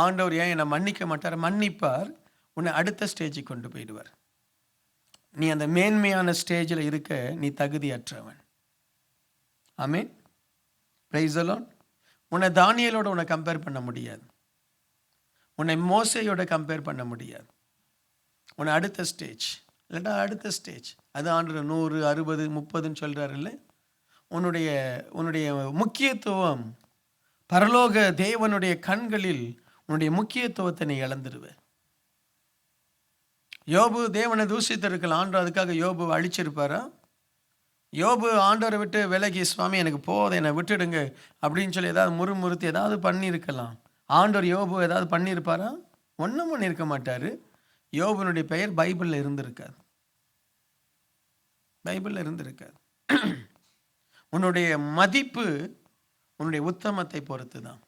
ஆண்டவர் ஏன் என்னை மன்னிக்க மாட்டார்? மன்னிப்பார், உன்னை அடுத்த ஸ்டேஜுக்கு கொண்டு போயிடுவார். நீ அந்த மேன்மையான ஸ்டேஜில் இருக்க நீ தகுதியற்றவன். ஆமென், பிரைஸ் தி லார்ட். உன்னை தானியேலோட உன்னை கம்பேர் பண்ண முடியாது, உன்னை மோசேயோட கம்பேர் பண்ண முடியாது. உன்னை அடுத்த ஸ்டேஜ், இல்லைட்டா அடுத்த ஸ்டேஜ். அது ஆண்டவர் 100, 60, 30ன்னு சொல்கிறாரு இல்லை? உன்னுடைய முக்கியத்துவம் பரலோக தேவனுடைய கண்களில் உன்னுடைய முக்கியத்துவத்தை நீ இழந்துடுவ. யோபு தேவனை தூஷித்திருக்கலாம், ஆண்டவர் அதுக்காக யோபு அழிச்சிருப்பாரா? யோபு ஆண்டவரை விட்டு விலகி, சுவாமி எனக்கு போதும், என்னை விட்டுடுங்க அப்படின்னு சொல்லி ஏதாவது முறுமுறுத்து ஏதாவது பண்ணியிருக்கலாம். ஆண்டவர் யோபு ஏதாவது பண்ணியிருப்பாரா? ஒன்றும் பண்ணியிருக்க மாட்டார். யோபுனுடைய பெயர் பைபிளில் இருந்திருக்காது, பைபிளில் இருந்திருக்காது. உன்னுடைய மதிப்பு உன்னுடைய உத்தமத்தை பொறுத்து தான்.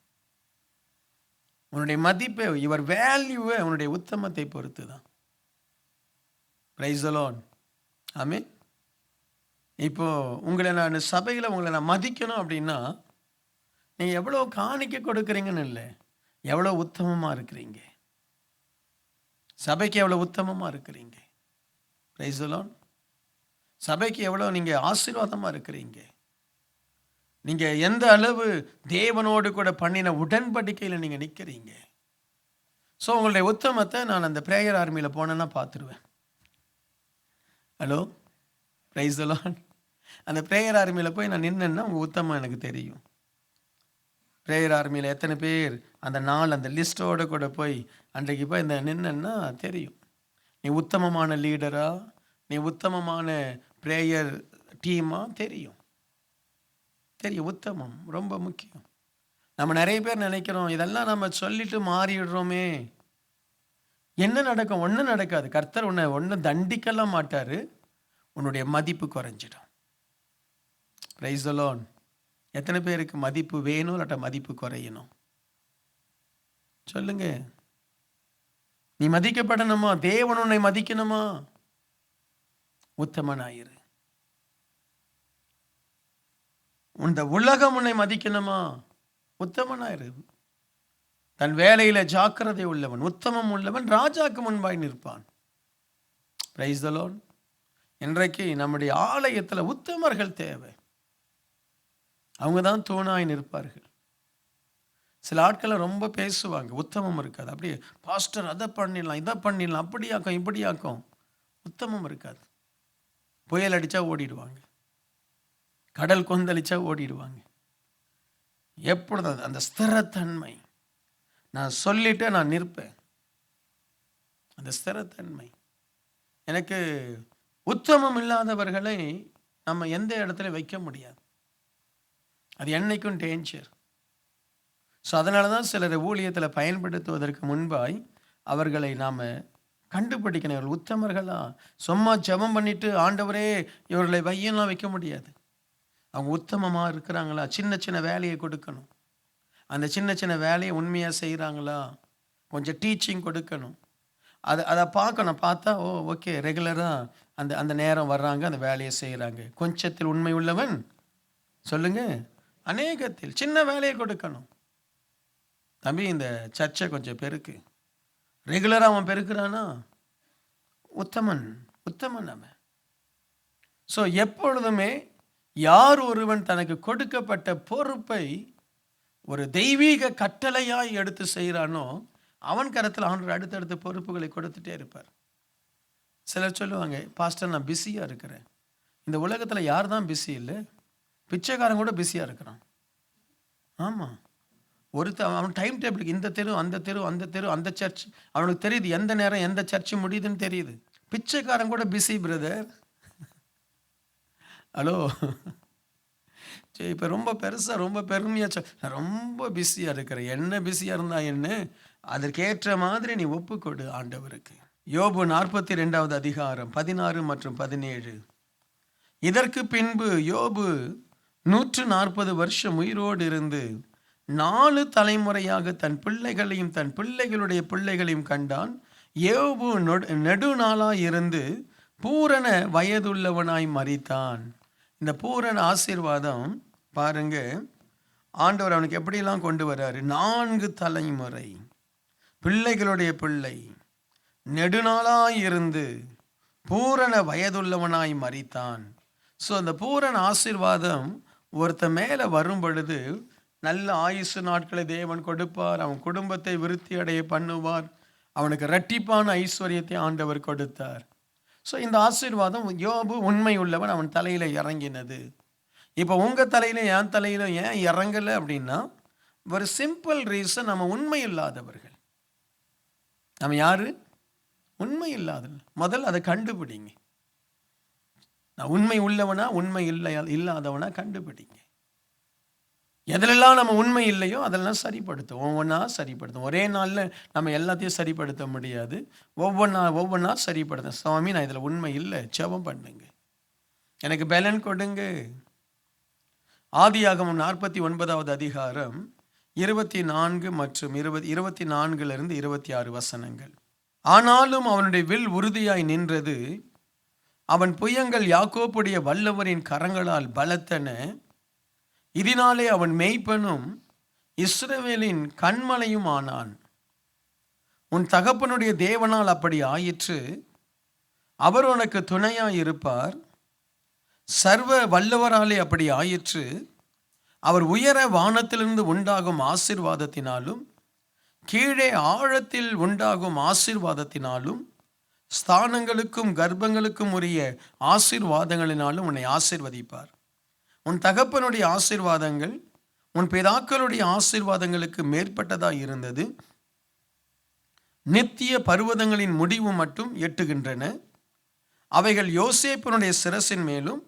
உன்னுடைய மதிப்பு, யுவர் வேல்யூவை உன்னுடைய உத்தமத்தை பொறுத்து தான். Praise the lord. ஆமென். இப்போ உங்களை நான் சபையில் உங்களை நான் மதிக்கணும் அப்படின்னா நீங்கள் எவ்வளோ காணிக்க கொடுக்குறீங்கன்னு இல்லை, எவ்வளோ உத்தமமாக இருக்கிறீங்க, சபைக்கு எவ்வளோ உத்தமமாக இருக்கிறீங்க. Price the Lord. சபைக்கு எவ்வளோ நீங்கள் ஆசீர்வாதமாக இருக்கிறீங்க, நீங்கள் எந்த அளவு தேவனோடு கூட பண்ணின உடன்படிக்கையில் நீங்கள் நிற்கிறீங்க. ஸோ உங்களுடைய உத்தமத்தை நான் அந்த பிரேயர் ஆர்மியில் போனேன்னா பார்த்துருவேன். Hello, price the Lord. அந்த பிரேயர் ஆர்மியில் போய் நான் நின்னேன்னா உங்கள் உத்தமம் எனக்கு தெரியும். பிரேயர் ஆர்மியில் எத்தனை பேர் அந்த நாள் அந்த லிஸ்ட்டோடு கூட போய் அன்றைக்கு போய் இந்த நின்னேன்னா தெரியும். நீ உத்தமமான லீடரா, நீ உத்தமமான பிரேயர் டீமா தெரியும். உத்தமம் ரொம்ப முக்கியம். நம்ம நிறைய பேர் நினைக்கிறோம் இதெல்லாம் நம்ம சொல்லிட்டு மாறிடுறோமே. என்ன நடக்கும்? ஒன்றும் நடக்காது. கர்த்தர் உன்னை ஒன்றும் தண்டிக்கலாம் மாட்டார், உன்னுடைய மதிப்பு குறைஞ்சிடும். Praise the lord. எத்தனை பேருக்கு மதிப்பு வேணும், இல்லாட்ட மதிப்பு குறையணும்? சொல்லுங்க. நீ மதிக்கப்படணுமா? தேவன் உன்னை மதிக்கணுமா? உத்தமனாயிரு. இந்த உலகம் உன்னை மதிக்கணுமா? உத்தமனாயிரு. தன் வேலையில ஜாக்கிரதை உள்ளவன், உத்தமம் உள்ளவன் ராஜாக்கு முன்பாய் நிற்பான். Price the Lord. இன்றைக்கு நம்முடைய ஆலயத்தில் உத்தமர்கள் தேவை. அவங்க தான் தூணாய் நிற்பார்கள். சில ஆட்களை ரொம்ப பேசுவாங்க, உத்தமம் இருக்காது. அப்படியே பாஸ்டர் அதை பண்ணிடலாம், இதை பண்ணிடலாம், அப்படியாக்கும் இப்படியாக்கும், உத்தமம் இருக்காது. புயல் அடித்தா ஓடிடுவாங்க, கடல் கொந்தளிச்சா ஓடிடுவாங்க. எப்பொழுது அந்த ஸ்திரத்தன்மை, நான் சொல்லிட்டு நான் நிற்பேன், அந்த ஸ்திரத்தன்மை. எனக்கு உத்தமம் இல்லாதவர்களை நம்ம எந்த இடத்துல வைக்க முடியாது, அது என்னைக்கும் டேஞ்சர். ஸோ அதனால தான் சிலரை ஊழியத்தில் பயன்படுத்துவதற்கு முன்பாய் அவர்களை நாம் கண்டுபிடிக்கணும். இவர்கள் உத்தமர்களா? சும்மா ஜெபம் பண்ணிட்டு ஆண்டவரே இவர்களை வையெல்லாம் வைக்க முடியாது. அவங்க உத்தமமாக இருக்கிறாங்களா? சின்ன சின்ன வேலையை கொடுக்கணும். அந்த சின்ன சின்ன வேலையை உண்மையாக செய்கிறாங்களா? கொஞ்சம் டீச்சிங் கொடுக்கணும். அதை பார்க்கணும். பார்த்தா ஓகே, ரெகுலராக அந்த நேரம் வர்றாங்க, அந்த வேலையை செய்கிறாங்க. கொஞ்சத்தில் உண்மை உள்ளவன் சொல்லுங்க அநேகத்தில். சின்ன வேலையை கொடுக்கணும். தம்பி, இந்த சர்ச்சை கொஞ்சம் பெருக்கு. ரெகுலராக அவன் பெருக்கிறானா? உத்தமன் அவன். ஸோ எப்பொழுதுமே யார் ஒருவன் தனக்கு கொடுக்கப்பட்ட பொறுப்பை ஒரு தெய்வீக கட்டளையாய் எடுத்து செய்கிறானோ அவன் கரத்தில் ஆண்டவர் அடுத்தடுத்த பொறுப்புகளை கொடுத்துட்டே இருப்பார். சிலர் சொல்லுவாங்க, பாஸ்டர் நான் பிஸியாக இருக்கிறேன். இந்த உலகத்தில் யார் தான் பிஸி இல்லை? பிச்சைக்காரன் கூட பிஸியாக இருக்கிறான். ஆமாம், அவன் டைம் டேபிளுக்கு இந்த தெரு அந்த தெரு அந்த தெரு அந்த சர்ச் அவனுக்கு தெரியுது, எந்த நேரம் எந்த சர்ச்சு முடியுதுன்னு தெரியுது. பிச்சைக்காரன் கூட பிஸி பிரதர். ஹலோ, சரி, இப்போ ரொம்ப பெருசாக ரொம்ப பெருமையாக நான் ரொம்ப பிஸியாக இருக்கிறேன். என்ன பிஸியாக இருந்தா என்ன, அதற்கேற்ற மாதிரி நீ ஒப்புக்கொடு ஆண்டவருக்கு. யோபு 42வது அதிகாரம் 16 மற்றும் 17. இதற்கு பின்பு யோபு 140 வருஷம் உயிரோடு இருந்து 4 தலைமுறையாக தன் பிள்ளைகளையும் தன் பிள்ளைகளுடைய பிள்ளைகளையும் கண்டான். யோபு நெடுநாளாய் இருந்து பூரண வயதுள்ளவனாய் மரித்தான். இந்த பூரண ஆசீர்வாதம் பாருங்க, ஆண்டவர் அவனுக்கு எப்படிலாம் கொண்டு வர்றாரு. 4 தலைமுறை, பிள்ளைகளுடைய பிள்ளை, நெடுநாளாய் இருந்து பூரண வயதுள்ளவனாய் மரித்தான். ஸோ அந்த பூரண ஆசீர்வாதம் ஒருத்த மேலே வரும் பொழுது நல்ல ஆயுசு நாட்களை தேவன் கொடுப்பார். அவன் குடும்பத்தை விருத்தி அடைய பண்ணுவார். அவனுக்கு இரட்டிப்பான ஐஸ்வர்யத்தை ஆண்டவர் கொடுத்தார். ஸோ இந்த ஆசீர்வாதம் யோபு உண்மை உள்ளவன், அவன் தலையில் இறங்கினது. இப்போ உங்கள் தலையில் என் தலையில் ஏன் இறங்கலை அப்படின்னா, ஒரு சிம்பிள் ரீசன், நம்ம உண்மை இல்லாதவர்கள். நம்ம யாரு? உண்மை இல்லாதவர்கள். முதல்ல அதை கண்டுபிடிங்க. நான் உண்மை உள்ளவனா உண்மை இல்லாதவனா கண்டுபிடிங்க. எதிலெல்லாம் நம்ம உண்மை இல்லையோ அதெல்லாம் சரிப்படுத்தும், ஒவ்வொன்றா சரிப்படுத்தும். ஒரே நாளில் நம்ம எல்லாத்தையும் சரிப்படுத்த முடியாது. ஒவ்வொன்றா சரிப்படுத்தும். சுவாமி, நான் இதில் உண்மை இல்லை, ஜெபம் பண்ணுங்க, எனக்கு பலன் கொடுங்க. ஆதியாகமம் 49வது அதிகாரம் 24 மற்றும் 24 26 வசனங்கள். ஆனாலும் அவனுடைய வில் உறுதியாய் நின்றது, அவன் புயங்கள் யாக்கோப்புடைய வல்லவரின் கரங்களால் பலத்தன, இதனாலே அவன் மேய்ப்பனும் இஸ்ரவேலின் கண்மலையும் ஆனான். உன் தகப்பனுடைய தேவனால் அப்படி ஆயிற்று, அவர் உனக்கு துணையாய் இருப்பார். சர்வ வல்லவராலே அப்படி ஆயிற்று, அவர் உயர வானத்திலிருந்து உண்டாகும் ஆசீர்வாதத்தினாலும் கீழே ஆழத்தில் உண்டாகும் ஆசீர்வாதத்தினாலும் ஸ்தானங்களுக்கும் கர்ப்பங்களுக்கும் உரிய ஆசீர்வாதங்களினாலும் உன்னை ஆசீர்வதிப்பார். உன் தகப்பனுடைய ஆசீர்வாதங்கள் உன் பிதாக்களுடைய ஆசீர்வாதங்களுக்கு மேற்பட்டதாக இருந்தது. நித்திய பர்வதங்களின் முடிவு மட்டும் எட்டுகின்றன. அவைகள் யோசேப்பினுடைய சிரசின் மேலும்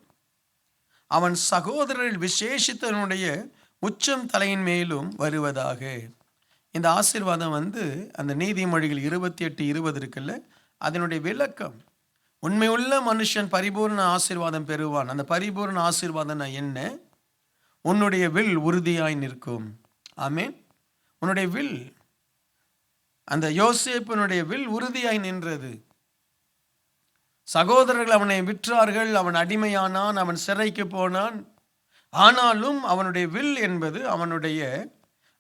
அவன் சகோதரர்கள் விசேஷித்தனுடைய உச்சம் தலையின் மேலும் வருவதாக. இந்த ஆசீர்வாதம் அந்த நீதிமொழிகள் 28:20 இருக்குல்ல, அதனுடைய விளக்கம். உண்மையுள்ள மனுஷன் பரிபூர்ண ஆசீர்வாதம் பெறுவான். அந்த பரிபூர்ண ஆசீர்வாதம் என்ன? உன்னுடைய வில் உறுதியாய் நிற்கும். ஆமென். உன்னுடைய வில், அந்த யோசேப்பினுடைய வில் உறுதியாய் நின்றது. சகோதரர்கள் அவனை விற்றார்கள், அவன் அடிமையானான், அவன் சிறைக்கு போனான். ஆனாலும் அவனுடைய வில் என்பது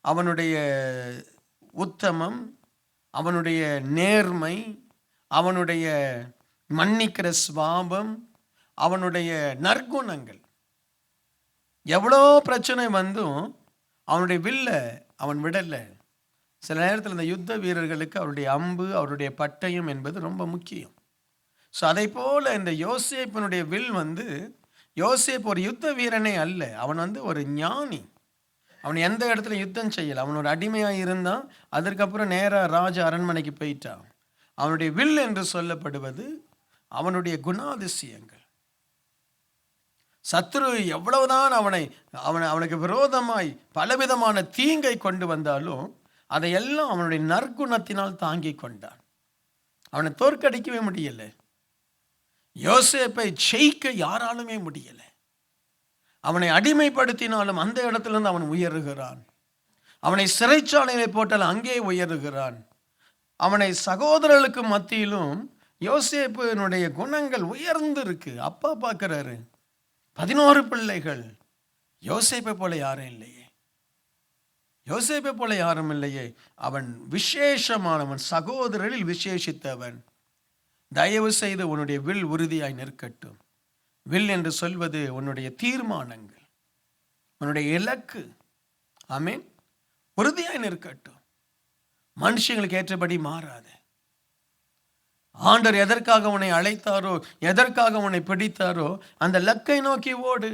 அவனுடைய உத்தமம், அவனுடைய நேர்மை, அவனுடைய மன்னிக்கிற சுபாவம், அவனுடைய நற்குணங்கள். எவ்வளோ பிரச்சனை வந்தும் அவனுடைய வில்ல அவன் விடலை. சில நேரத்தில் இந்த யுத்த வீரர்களுக்கு அவருடைய அம்பு, அவருடைய பட்டயம் என்பது ரொம்ப முக்கியம். ஸோ அதை போல் இந்த யோசேப்பினுடைய வில் யோசேப் ஒரு யுத்த வீரனே அல்ல, அவன் ஒரு ஞானி. அவன் எந்த இடத்துல யுத்தம் செய்யலை. அவன் ஒரு அடிமையாக இருந்தான், அதற்கப்புறம் நேராக ராஜ அரண்மனைக்கு போயிட்டான். அவனுடைய வில் என்று சொல்லப்படுவது அவனுடைய குணாதிசயங்கள். சத்துரு எவ்வளவுதான் அவனுக்கு விரோதமாய் பலவிதமான தீங்கை கொண்டு வந்தாலும் அதையெல்லாம் அவனுடைய நற்குணத்தினால் தாங்கி கொண்டான். அவனை தோற்கடிக்கவே முடியலை. யோசேப்பை ஜெயிக்க யாராலுமே முடியலை. அவனை அடிமைப்படுத்தினாலும் அந்த இடத்திலிருந்து அவன் உயருகிறான். அவனை சிறைச்சாலையை போட்டால் அங்கே உயருகிறான். அவனை சகோதரர்களுக்கு மத்தியிலும் யோசேப்பினுடைய குணங்கள் உயர்ந்து இருக்கு. அப்பா பார்க்கிறாரு, 11 பிள்ளைகள், யோசேப்பை போல யாரும் இல்லையே, யோசேப்பை போல யாரும் இல்லையே. அவன் விசேஷமானவன், சகோதரரில் விசேஷித்தவன். தயவு செய்து உன்னுடைய வில் உறுதியாய் நிற்கட்டும். வில் என்று சொல்வது உன்னுடைய தீர்மானங்கள், உன்னுடைய இலக்கு. ஆமென். உறுதியாய் நிற்கட்டும். மனுஷங்களுக்கு ஏற்றபடி மாறாத. ஆண்டவர் எதற்காக உன்னை அழைத்தாரோ, எதற்காக உன்னை பிடித்தாரோ அந்த லக்கை நோக்கி ஓடு.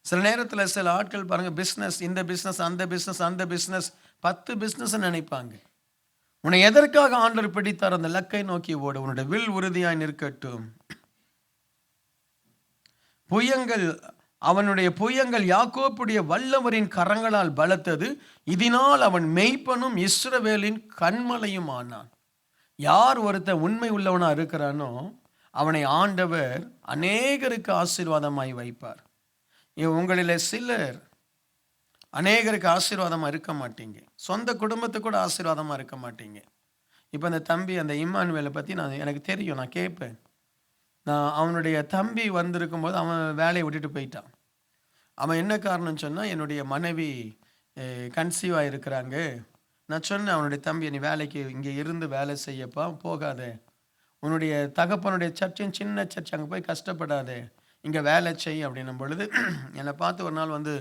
சில நேரத்தில் சில ஆட்கள் பாருங்க, பிஸ்னஸ், இந்த பிஸ்னஸ், அந்த பிஸ்னஸ், அந்த பிஸ்னஸ், 10 பிஸ்னஸ் நினைப்பாங்க. உன்னை எதற்காக ஆண்டவர் பிடித்தாரோ அந்த லக்கை நோக்கி ஓடு. உன்னுடைய வில் உறுதியாய் நிற்கட்டும். அவனுடைய புயங்கள் யாக்கோப்புடைய வல்லவரின் கரங்களால் பலத்தது, இதனால் அவன் மெய்ப்பனும் இஸ்ரவேலின் கண்மலையும் ஆனான். யார் ஒருத்தன் உண்மை உள்ளவனா இருக்கிறானோ அவனை ஆண்டவர் அநேகருக்கு ஆசீர்வாதமாய் வைப்பார். உங்களில் சிலர் அநேகருக்கு ஆசீர்வாதமாக இருக்க மாட்டீங்க, சொந்த குடும்பத்துக்கு கூட ஆசீர்வாதமாக இருக்க மாட்டீங்க. இப்போ அந்த தம்பி, அந்த இம்மானுவேலை பற்றி எனக்கு தெரியும், நான் கேட்பேன். அவனுடைய தம்பி வந்திருக்கும் போது அவன் வேலையை விட்டுட்டு போயிட்டான். அவன் என்ன காரணம்னு சொன்னால், என்னுடைய மனைவி கன்சீவாக இருக்கிறாங்க. நான் சொன்னேன், அவனுடைய தம்பி, நீ வேலைக்கு இங்கே இருந்து வேலை செய்யப்பா, போகாத. உன்னுடைய தகப்பனுடைய சர்ச்சும் சின்ன சர்ச், அங்கே போய் கஷ்டப்படாதே, இங்கே வேலை செய் அப்படின்னும் பொழுது என்னை பார்த்து ஒரு நாள் வந்து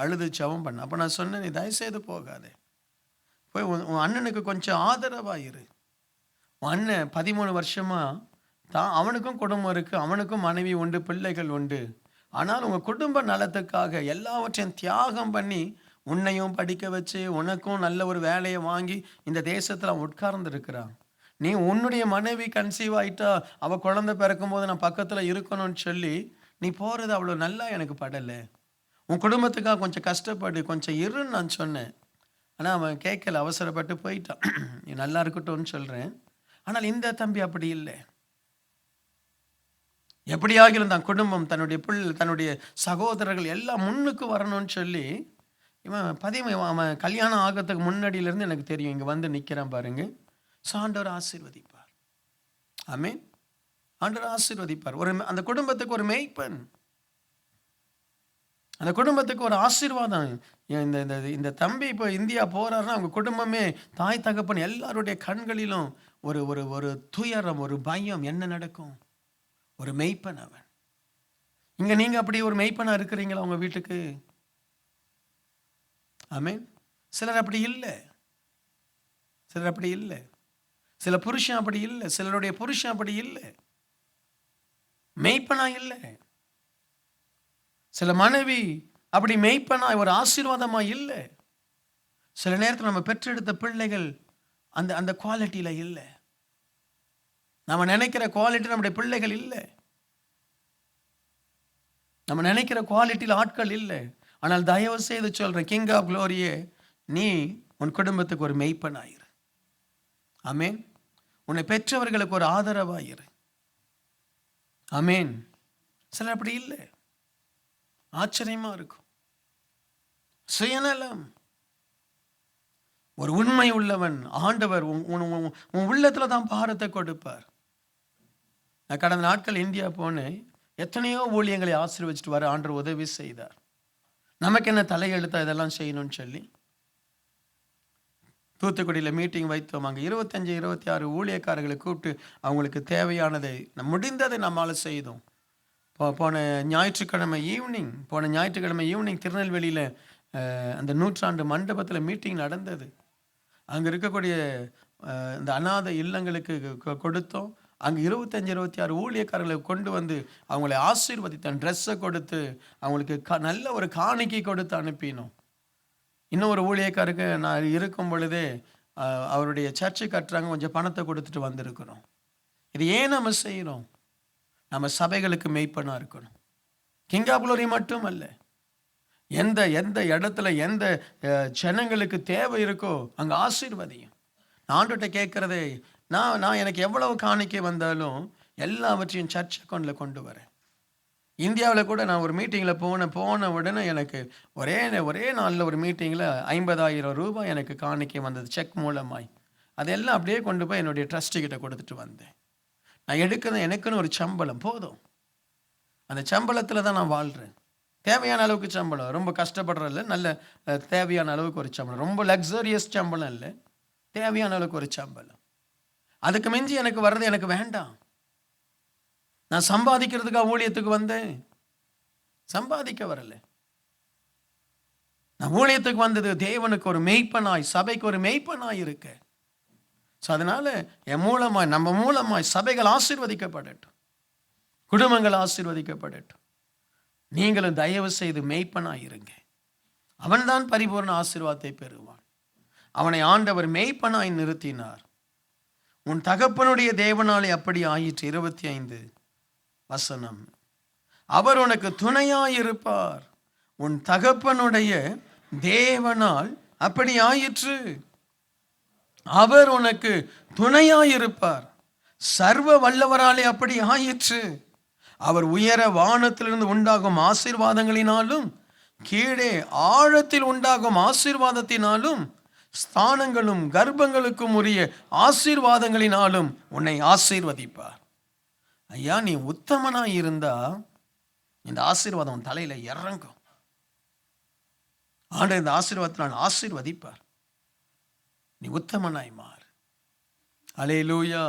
அழுது ஜெபம் பண்ண. அப்போ நான் சொன்னேன், நீ தயவுசெய்து போகாதே, போய் உன் அண்ணனுக்கு கொஞ்சம் ஆதரவாக இரு. உன் அண்ணன் 13 வருஷமாக அவனுக்கும் குடும்பம் இருக்குது, அவனுக்கும் மனைவி உண்டு, பிள்ளைகள் உண்டு. ஆனால் உங்கள் குடும்ப நலத்துக்காக எல்லாவற்றையும் தியாகம் பண்ணி உன்னையும் படிக்க வச்சு உனக்கும் நல்ல ஒரு வேலையை வாங்கி இந்த தேசத்தில் அவன் உட்கார்ந்து இருக்கிறான். நீ உன்னுடைய மனைவி கன்சீவ் ஆகிட்டா, அவள் குழந்தை பிறக்கும் போது நான் பக்கத்தில் இருக்கணும்னு சொல்லி நீ போகிறது அவ்வளோ நல்லா எனக்கு படலை. உன் குடும்பத்துக்காக கொஞ்சம் கஷ்டப்படு, கொஞ்சம் இருன்னு நான் சொன்னேன். ஆனால் அவன் கேட்கல, அவசரப்பட்டு போயிட்டான். நீ நல்லா இருக்கட்டும்னு சொல்கிறேன். ஆனால் இந்த தம்பி அப்படி இல்லை. எப்படியாகிலும் தான் குடும்பம், தன்னுடைய சகோதரர்கள் எல்லாம் முன்னுக்கு வரணும்னு சொல்லி அவன் கல்யாணம் ஆகிறதுக்கு முன்னாடியிலேருந்து எனக்கு தெரியும், இங்கே வந்து நிற்கிறான் பாருங்க. ஆண்டவர் ஆசீர்வதிப்பார். ஆமென். ஆண்டவர் ஆசீர்வதிப்பார். அந்த குடும்பத்துக்கு ஒரு மேய்ப்பன், அந்த குடும்பத்துக்கு ஒரு ஆசீர்வாதம். இந்த தம்பி இப்போ இந்தியா போறாருன்னா அவங்க குடும்பமே, தாய் தகப்பன் எல்லாருடைய கண்களிலும் ஒரு ஒரு ஒரு துயரம், ஒரு பயம். என்ன நடக்கும்? ஒரு மெய்ப்பன் அவன். இங்க நீங்க அப்படி ஒரு மெய்ப்பனா இருக்கிறீங்களா உங்க வீட்டுக்கு? ஆமென். சிலர் அப்படி இல்லை, சிலர் அப்படி இல்லை. சில புருஷன் அப்படி இல்லை, சிலருடைய புருஷன் அப்படி இல்லை, மெய்ப்பனா இல்லை. சில மனைவி அப்படி மெய்ப்பனாய் ஒரு ஆசீர்வாதமா இல்லை. சில நேரத்தில் நம்ம பெற்றெடுத்த பிள்ளைகள் அந்த குவாலிட்டியில இல்லை. நம்ம நினைக்கிற குவாலிட்டி நம்முடைய பிள்ளைகள் இல்லை, நம்ம நினைக்கிற குவாலிட்டியில் ஆட்கள் இல்லை. ஆனால் தயவு செய்து சொல்றேன், கிங் ஆஃப் க்ளோரியே, நீ உன் குடும்பத்துக்கு ஒரு மெய்ப்பனாயிரு. ஆமென். உன்னை பெற்றவர்களுக்கு ஒரு ஆதரவாயிரு. ஆமென். சிலர் அப்படி இல்லை. ஆச்சரியமா இருக்கும். சுயநலம். ஒரு உண்மை உள்ளவன் ஆண்டவர் உன் உள்ளத்துல தான் பாரத்தை கொடுப்பார். நான் கடந்த நாட்கள் இந்தியா போனேன். எத்தனையோ ஊழியங்களை ஆசீர்வதிச்சுட்டு வர ஆண்டவர் உதவி செய்தார். நமக்கு என்ன தலையெழுத்தா இதெல்லாம் செய்யணும்னு சொல்லி தூத்துக்குடியில் மீட்டிங் வைத்தோம். அங்கே 25-26 ஊழியக்காரர்களை கூப்பிட்டு அவங்களுக்கு தேவையானதை முடிந்ததை நம்மளால் செய்தோம். போன ஞாயிற்றுக்கிழமை ஈவினிங் திருநெல்வேலியில் அந்த 100ஆண்டு மண்டபத்தில் மீட்டிங் நடந்தது. அங்கே இருக்கக்கூடிய இந்த அநாதை இல்லங்களுக்கு கொடுத்தோம். அங்கே 25-26 ஊழியக்காரர்களை கொண்டு வந்து அவங்களை ஆசீர்வதித்தேன். ட்ரெஸ்ஸை கொடுத்து அவங்களுக்கு நல்ல ஒரு காணிக்கை கொடுத்து அனுப்பினோம். இன்னும் ஒரு ஊழியக்காருக்கு நான் இருக்கும் பொழுதே அவருடைய சர்ச்சை கட்டுறாங்க, கொஞ்சம் பணத்தை கொடுத்துட்டு வந்திருக்கிறோம். இது ஏன் நம்ம செய்கிறோம்? நம்ம சபைகளுக்கு மெய்ப்பனா இருக்கணும். கிங் ஆஃப் க்ளோரி மட்டும் அல்ல, எந்த எந்த இடத்துல எந்த ஜனங்களுக்கு தேவை இருக்கோ அங்கே ஆசீர்வதியும். நான் ஆண்டவர்கிட்ட கேட்குறதே, நான் எனக்கு எவ்வளவு காணிக்கை வந்தாலும் எல்லாவற்றையும் சர்ச் அக்கௌண்ட்டில் கொண்டு வரேன். இந்தியாவில் கூட நான் ஒரு மீட்டிங்கில் போன உடனே எனக்கு ஒரே நாளில் ஒரு மீட்டிங்கில் 50,000 ரூபாய் எனக்கு காணிக்கை வந்தது, செக் மூலமாய். அதெல்லாம் அப்படியே கொண்டு போய் என்னுடைய ட்ரஸ்ட்டுக்கிட்ட கொடுத்துட்டு வந்தேன். நான் எடுக்கிறது எனக்குன்னு ஒரு சம்பளம் போதும். அந்த சம்பளத்தில் தான் நான் வாழ்கிறேன். தேவையான அளவுக்கு சம்பளம், ரொம்ப கஷ்டப்படுறதில்ல, நல்ல தேவையான அளவுக்கு ஒரு சம்பளம், ரொம்ப லக்ஸரியஸ் சம்பளம் இல்லை, தேவையான அளவுக்கு ஒரு சம்பளம். அதுக்கு மிஞ்சி எனக்கு வர்றது எனக்கு வேண்டாம். நான் சம்பாதிக்கிறதுக்காக ஊழியத்துக்கு வந்தேன், சம்பாதிக்க வரல. நான் ஊழியத்துக்கு வந்தது தேவனுக்கு ஒரு மெய்ப்பனாய், சபைக்கு ஒரு மெய்ப்பனாய் இருக்க. ஸோ அதனால என் மூலமாய், நம்ம மூலமாய் சபைகள் ஆசீர்வதிக்கப்படட்டும், குடும்பங்கள் ஆசீர்வதிக்கப்படட்டும். நீங்களும் தயவு செய்து மெய்ப்பனாய் இருங்க. அவன்தான் பரிபூர்ண ஆசீர்வாதத்தை பெறுவான். அவனை ஆண்டவர் மெய்ப்பனாய் நிறுத்தினார். உன் தகப்பனுடைய தேவனாலே அப்படி ஆயிற்று. 25 வசனம். அவர் உனக்கு துணையாயிருப்பார். உன் தகப்பனுடைய தேவனால் அப்படி ஆயிற்று. அவர் உனக்கு துணையாயிருப்பார். சர்வ வல்லவராலே அப்படி ஆயிற்று. அவர் உயர வானத்திலிருந்து உண்டாகும் ஆசீர்வாதங்களினாலும் கீழே ஆழத்தில் உண்டாகும் ஆசீர்வாதத்தினாலும் ஸ்தானங்களும் கர்ப்பங்களுக்கும் உரிய ஆசீர்வாதங்களினாலும் உன்னை ஆசீர்வதிப்பார். ஐயா, நீ உத்தமனாய் இருந்தா இந்த ஆசீர்வாதம் உன் தலையில இறங்கும். ஆண்டவர் இந்த ஆசீர்வாதத்தினால் ஆசீர்வதிப்பார். நீ உத்தமனாய் மாறு. அல்லேலூயா.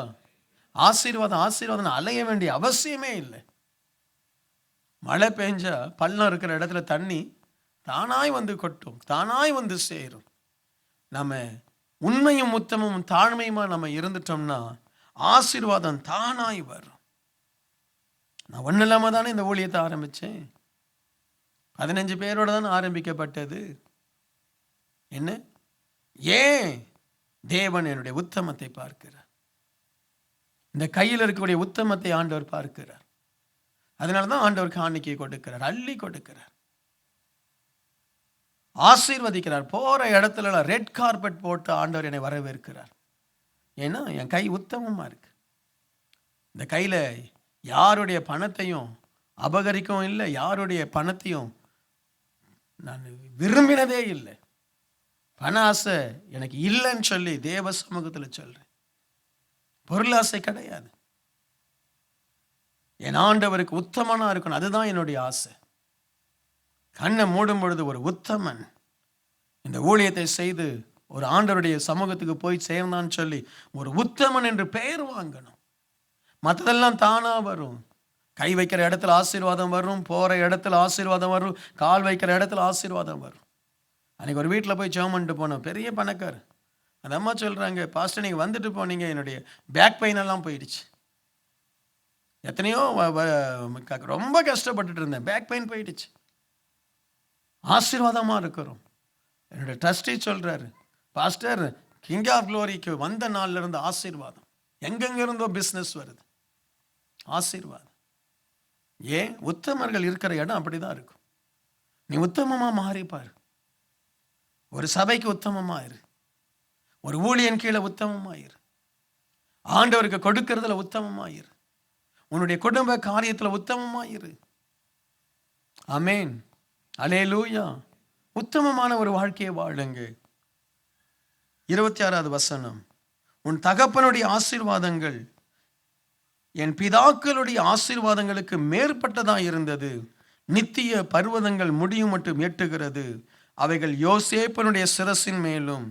ஆசீர்வாதம் அலைய வேண்டிய அவசியமே இல்லை. மழை பெஞ்சா பள்ளம் இருக்கிற இடத்துல தண்ணி தானாய் வந்து கொட்டும், தானாய் வந்து சேரும். நம்ம உண்மையும் உத்தமும் தாழ்மையுமா நம்ம இருந்துட்டோம்னா ஆசீர்வாதம் தானாய் வரும். நான் ஒன்றும் இல்லாமல் தானே இந்த ஊழியத்தை ஆரம்பித்தேன். 15 பேரோட தானே ஆரம்பிக்கப்பட்டது. என்ன? ஏன்? தேவன் என்னுடைய உத்தமத்தை பார்க்கிறார். இந்த கையில் இருக்கக்கூடிய உத்தமத்தை ஆண்டவர் பார்க்கிறார். அதனால தான் ஆண்டவர் காணிக்கை கொடுக்கிறார், அள்ளி கொடுக்கிறார், ஆசீர்வதிக்கிறார். போற இடத்துல ரெட் கார்பெட் போட்டு ஆண்டவர் என்னை வரவேற்கிறார். ஏன்னா என் கை உத்தமமா இருக்கு. இந்த கையில யாருடைய பணத்தையும் அபகரிக்கவும் இல்லை, யாருடைய பணத்தையும் நான் விரும்பினதே இல்லை. பண ஆசை எனக்கு இல்லைன்னு சொல்லி தேவ சமூகத்தில் சொல்றேன். பொருளாசை கிடையாது. என் ஆண்டவருக்கு உத்தமனா இருக்கணும், அதுதான் என்னுடைய ஆசை. கண்ணை மூடும் பொழுது ஒரு உத்தமன் இந்த ஊழியத்தை செய்து ஒரு ஆண்டவருடைய சமூகத்துக்கு போய் சேர்ந்தான்னு சொல்லி ஒரு உத்தமன் என்று பெயர் வாங்கணும். மற்றதெல்லாம் தானா வரும். கை வைக்கிற இடத்துல ஆசீர்வாதம் வரும், போற இடத்துல ஆசீர்வாதம் வரும், கால் வைக்கிற இடத்துல ஆசீர்வாதம் வரும். அன்னைக்கு ஒரு வீட்டில் போய் ஜெபம் பண்ணிட்டு போனோம், பெரிய பணக்கார். அந்த அம்மா சொல்றாங்க, பாஸ்டர் நீங்கள் வந்துட்டு போனீங்க, என்னுடைய பேக் பெயின் எல்லாம் போயிடுச்சு. எத்தனையோ ரொம்ப கஷ்டப்பட்டுட்டு இருந்தேன், பேக் பெயின் போயிடுச்சு. ஆசீர்வாதமா இருக்கிறோம். என்னுடைய ட்ரஸ்டி சொல்றாரு, பாஸ்டர் கிங் ஆஃப் க்ளோரிக்கு வந்த நாள்ல இருந்து ஆசீர்வாதம், எங்கெங்க இருந்தோ பிஸ்னஸ் வருது, ஆசீர்வாதம். ஏன்? உத்தமர்கள் இருக்கிற இடம் அப்படிதான் இருக்கும். நீ உத்தமமா மாறிப்பாரு. ஒரு சபைக்கு உத்தமமா இரு, ஒரு ஊழியன் கீழே உத்தமமா இரு, ஆண்டவருக்கு கொடுக்கறதுல உத்தமமா இரு, உன்னுடைய குடும்ப காரியத்துல உத்தமமா இரு. ஆமென், அல்லேலூயா. உத்தமமான ஒரு வாழ்க்கையை வாழுங்க. 26வது வசனம். உன் தகப்பனுடைய ஆசீர்வாதங்கள் என் பிதாக்களுடைய ஆசீர்வாதங்களுக்கு மேற்பட்டதாக இருந்தது. நித்திய பர்வதங்கள் முடியும் மட்டும் எட்டுகிறது. அவைகள் யோசேப்பனுடைய சிரசின் மேலும்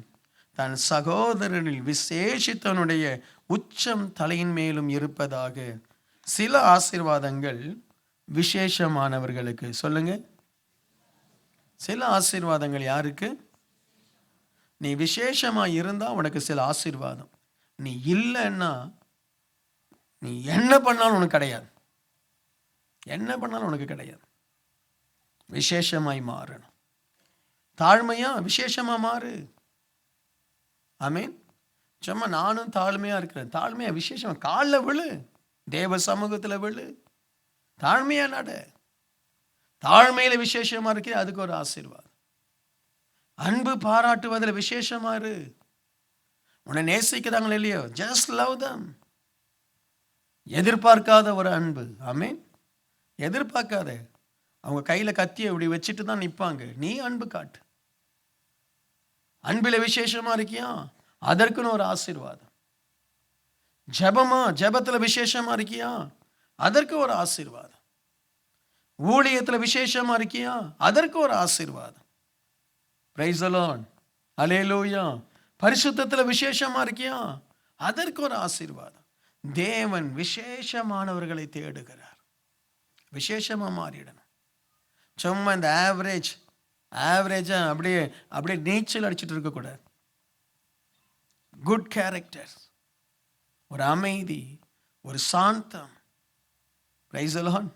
தன் சகோதரனில் விசேஷித்தனுடைய உச்சம் தலையின் மேலும் இருப்பதாக. சில ஆசீர்வாதங்கள் விசேஷமானவர்களுக்கு. சொல்லுங்க, சில ஆசீர்வாதங்கள் யாருக்கு? நீ விசேஷமா இருந்தா உனக்கு சில ஆசீர்வாதம். நீ இல்லைன்னா நீ என்ன பண்ணாலும் உனக்கு கிடையாது, என்ன பண்ணாலும் உனக்கு கிடையாது. விசேஷமாய் மாறணும். தாழ்மையா விசேஷமா மாறு. ஆமீன். சும்மா நானும் தாழ்மையா இருக்கிறேன், தாழ்மையா விசேஷமா காலில் விழு, தேவ சமூகத்தில் விழு, தாழ்மையா நட. தாழ்மையில விசேஷமா இருக்கு, அதுக்கு ஒரு ஆசீர்வாதம். அன்பு பாராட்டுவதில் விசேஷமா இரு. உன்னை நேசிக்கிறாங்களே இல்லையோ, ஜஸ்ட் லவ் தம். எதிர்பார்க்காத ஒரு அன்பு. ஆமீன். எதிர்பார்க்காத. அவங்க கையில கத்தியை இப்படி வச்சுட்டு தான் நிற்பாங்க, நீ அன்பு காட்டு. அன்பில விசேஷமா இருக்கியா, அதற்குன்னு ஒரு ஆசீர்வாதம். ஜெபமா, ஜெபத்துல விசேஷமா இருக்கியா, அதற்கு ஒரு ஆசீர்வாதம். ஊழியத்துல விசேஷமா இருக்கியா, அதற்கு ஒரு ஆசீர்வாதம். பிரைஸ் தி லார்ட், அல்லேலூயா. பரிசுத்தத்துல விசேஷமா இருக்கியா, அதற்கு ஒரு ஆசீர்வாதம். தேவன் விசேஷமானவர்களை தேடுகிறார். விசேஷமாக மாறிடணும். சும்மா இந்த ஆவரேஜாக அப்படியே நீச்சல் அடிச்சுட்டு இருக்கக்கூடாது. குட் கேரக்டர், ஒரு அமைதி, ஒரு சாந்தம். Price the Lord.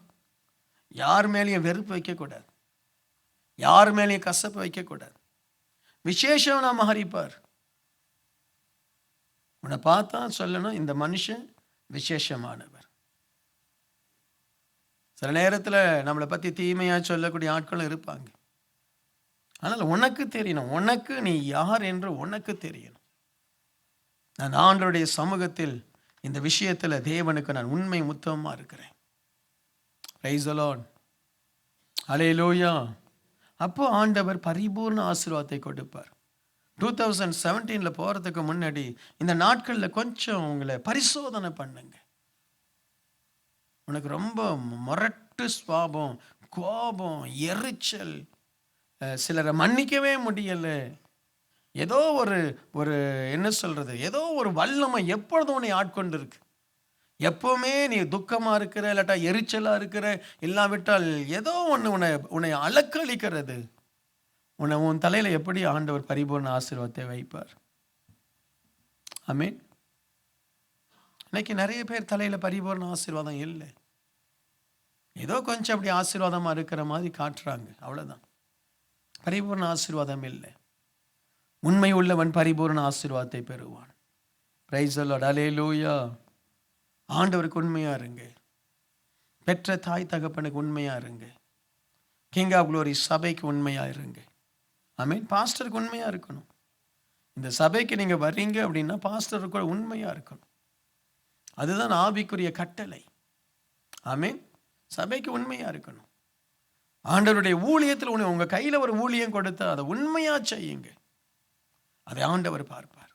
யார் மேலேயும் வெறுப்பு வைக்கக்கூடாது, யார் மேலேயும் கசப்பு வைக்கக்கூடாது. விசேஷம் நான் மாறிப்பார். உன்னை பார்த்தா சொல்லணும், இந்த மனுஷன் விசேஷமானவர். சில நேரத்தில் நம்மளை பற்றி தீமையாக சொல்லக்கூடிய ஆட்களும் இருப்பாங்க. அதனால் உனக்கு தெரியணும், உனக்கு நீ யார் என்று உனக்கு தெரியணும். நான் ஆண்டவருடைய சமூகத்தில் இந்த விஷயத்தில் தேவனுக்கு நான் உண்மை முத்தமாக இருக்கிறேன். Praise the lord. ஹல்லேலூயா. அப்போ ஆண்டவர் பரிபூர்ண ஆசீர்வாதத்தை கொடுப்பார். 2017 போகிறதுக்கு முன்னாடி இந்த நாட்களில் கொஞ்சம் உங்களை பரிசோதனை பண்ணுங்க. உனக்கு ரொம்ப முரட்டு சுபாவம், கோபம், எரிச்சல், சிலரை மன்னிக்கவே முடியலை, ஏதோ ஒரு என்ன சொல்றது, ஏதோ ஒரு வல்லமை எப்பொழுதும் உன்னை ஆட்கொண்டு இருக்கு. எப்பவுமே நீ துக்கமாக இருக்கிற, இல்லாட்டா எரிச்சலாக இருக்கிற, இல்லாவிட்டால் ஏதோ ஒன்று உன்னை அலக்களிக்கிறது. உன் தலையில் எப்படி ஆண்டவர் பரிபூர்ண ஆசீர்வாதத்தை வைப்பார்? ஆமென். இன்னைக்கு நிறைய பேர் தலையில் பரிபூர்ண ஆசீர்வாதம் இல்லை. ஏதோ கொஞ்சம் அப்படி ஆசீர்வாதமாக இருக்கிற மாதிரி காட்டுறாங்க, அவ்வளோதான். பரிபூர்ண ஆசீர்வாதம் இல்லை. உண்மை உள்ளவன் பரிபூர்ண ஆசீர்வாதத்தை பெறுவான். Praise the lord. ஹல்லேலூயா. ஆண்டவருக்கு உண்மையாக இருங்க. பெற்ற தாய் தகப்பனுக்கு உண்மையாக இருங்க. கிங் ஆஃப் க்ளோரி சபைக்கு உண்மையாக இருங்க. ஆமென். பாஸ்டருக்கு உண்மையாக இருக்கணும். இந்த சபைக்கு நீங்கள் வர்றீங்க அப்படின்னா பாஸ்டருக்கு கூட உண்மையாக இருக்கணும். அதுதான் ஆவிக்குரிய கட்டளை. ஆமென். சபைக்கு உண்மையாக இருக்கணும். ஆண்டவருடைய ஊழியத்தில் உங்கள் கையில் ஒரு ஊழியம் கொடுத்தா அதை உண்மையாக செய்யுங்க. அதை ஆண்டவர் பார்ப்பார்.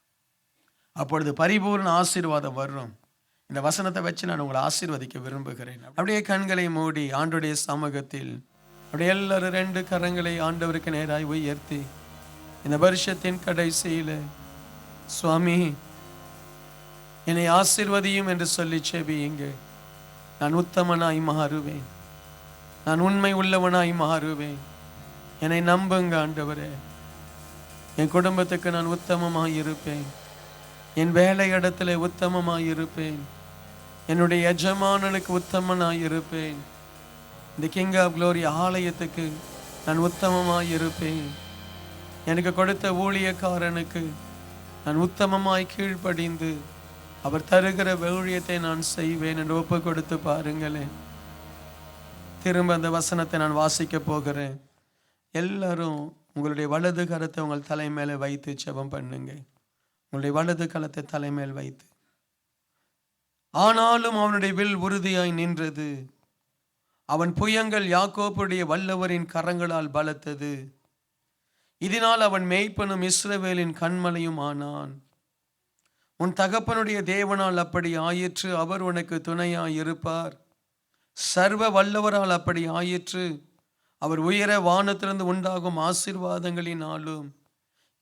அப்பொழுது பரிபூர்ண ஆசீர்வாதம் வரும். இந்த வசனத்தை வச்சு நான் உங்களை ஆசீர்வதிக்க விரும்புகிறேன். அப்படியே கண்களை மூடி ஆண்டவருடைய சமூகத்தில் அப்படியே எல்லாரும் 2 கரங்களை ஆண்டவருக்கு நேராய் உயர்த்தி இந்த வருஷத்தின் கடைசியில், சுவாமி என்னை ஆசீர்வதியும் என்று சொல்லி செபியுங்க. நான் உத்தமனாய் மாறுவேன், நான் உண்மை உள்ளவனாய் மாறுவேன். என்னை நம்புங்க ஆண்டவரே. என் குடும்பத்துக்கு நான் உத்தமமாய் இருப்பேன், என் வேலை இடத்துல உத்தமமாய் இருப்பேன், என்னுடைய எஜமானனுக்கு உத்தமனாய் இருப்பேன், இந்த கிங் ஆஃப் க்ளோரி ஆலயத்துக்கு நான் உத்தமமாய் இருப்பேன், எனக்கு கொடுத்த ஊழியக்காரனுக்கு நான் உத்தமமாய் கீழ்ப்படிந்து அவர் தருகிற ஊழியத்தை நான் செய்வேன் என்று ஒப்பு கொடுத்து பாருங்களேன். திரும்ப அந்த வசனத்தை நான் வாசிக்க போகிறேன். எல்லாரும் உங்களுடைய வலது கரத்தை உங்கள் தலை மேலே வைத்து ஜெபம் பண்ணுங்க. உங்களுடைய வலது கரத்தை தலைமேல் வைத்து. ஆனாலும் அவனுடைய வில் உறுதியாய் நின்றது, அவன் புயங்கள் யாக்கோபுடைய வல்லவரின் கரங்களால் பலத்தது. இதனால் அவன் மேய்ப்பனும் இஸ்ரவேலின் கண்மலையும் ஆனான். உன் தகப்பனுடைய தேவனால் அப்படி ஆயிற்று, அவர் உனக்கு துணையாய் இருப்பார். சர்வ வல்லவரால் அப்படி ஆயிற்று, அவர் உயர வானத்திலிருந்து உண்டாகும் ஆசீர்வாதங்களினாலும்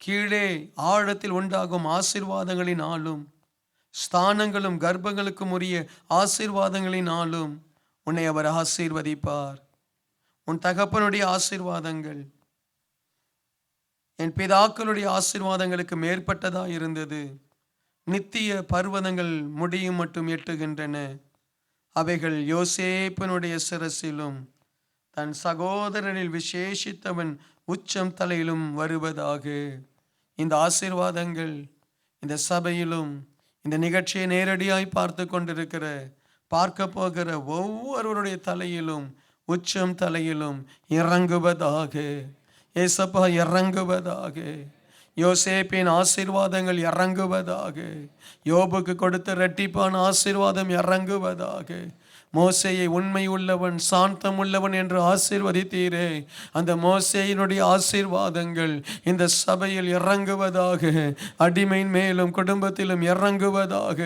கீழே ஆழத்தில் உண்டாகும் ஆசீர்வாதங்களினாலும் ஸ்தானங்களும் கர்ப்பங்களுக்கும் உரிய ஆசீர்வாதங்களினாலும் உன்னை அவர் ஆசீர்வதிப்பார். உன் தகப்பனுடைய ஆசீர்வாதங்கள் என் பிதாக்களுடைய ஆசீர்வாதங்களுக்கு மேற்பட்டதாக இருந்தது. நித்திய பர்வதங்கள் முடியும் மட்டும் எட்டுகின்றன. அவைகள் யோசேப்பினுடைய சிரசிலும் தன் சகோதரனில் விசேஷித்தவன் உச்சம் தலையிலும் வருவதாக. இந்த ஆசீர்வாதங்கள் இந்த சபையிலும் இந்த நிகழ்ச்சியை நேரடியாய் பார்க்க போகிற ஒவ்வொருவருடைய தலையிலும் உச்சம் தலையிலும் இறங்குவதாக. ஏசப்பா இறங்குவதாக. யோசேப்பின் ஆசீர்வாதங்கள் இறங்குவதாக. யோபுக்கு கொடுத்த இரட்டிப்பான ஆசீர்வாதம் இறங்குவதாக. மோசேயை உண்மை உள்ளவன் சாந்தம் உள்ளவன் என்று ஆசீர்வதித்தீரே. அந்த மோசேயினுடைய ஆசீர்வாதங்கள் இந்த சபையில் இறங்குவதாக, அடிமையின் மேலும் குடும்பத்திலும் இறங்குவதாக,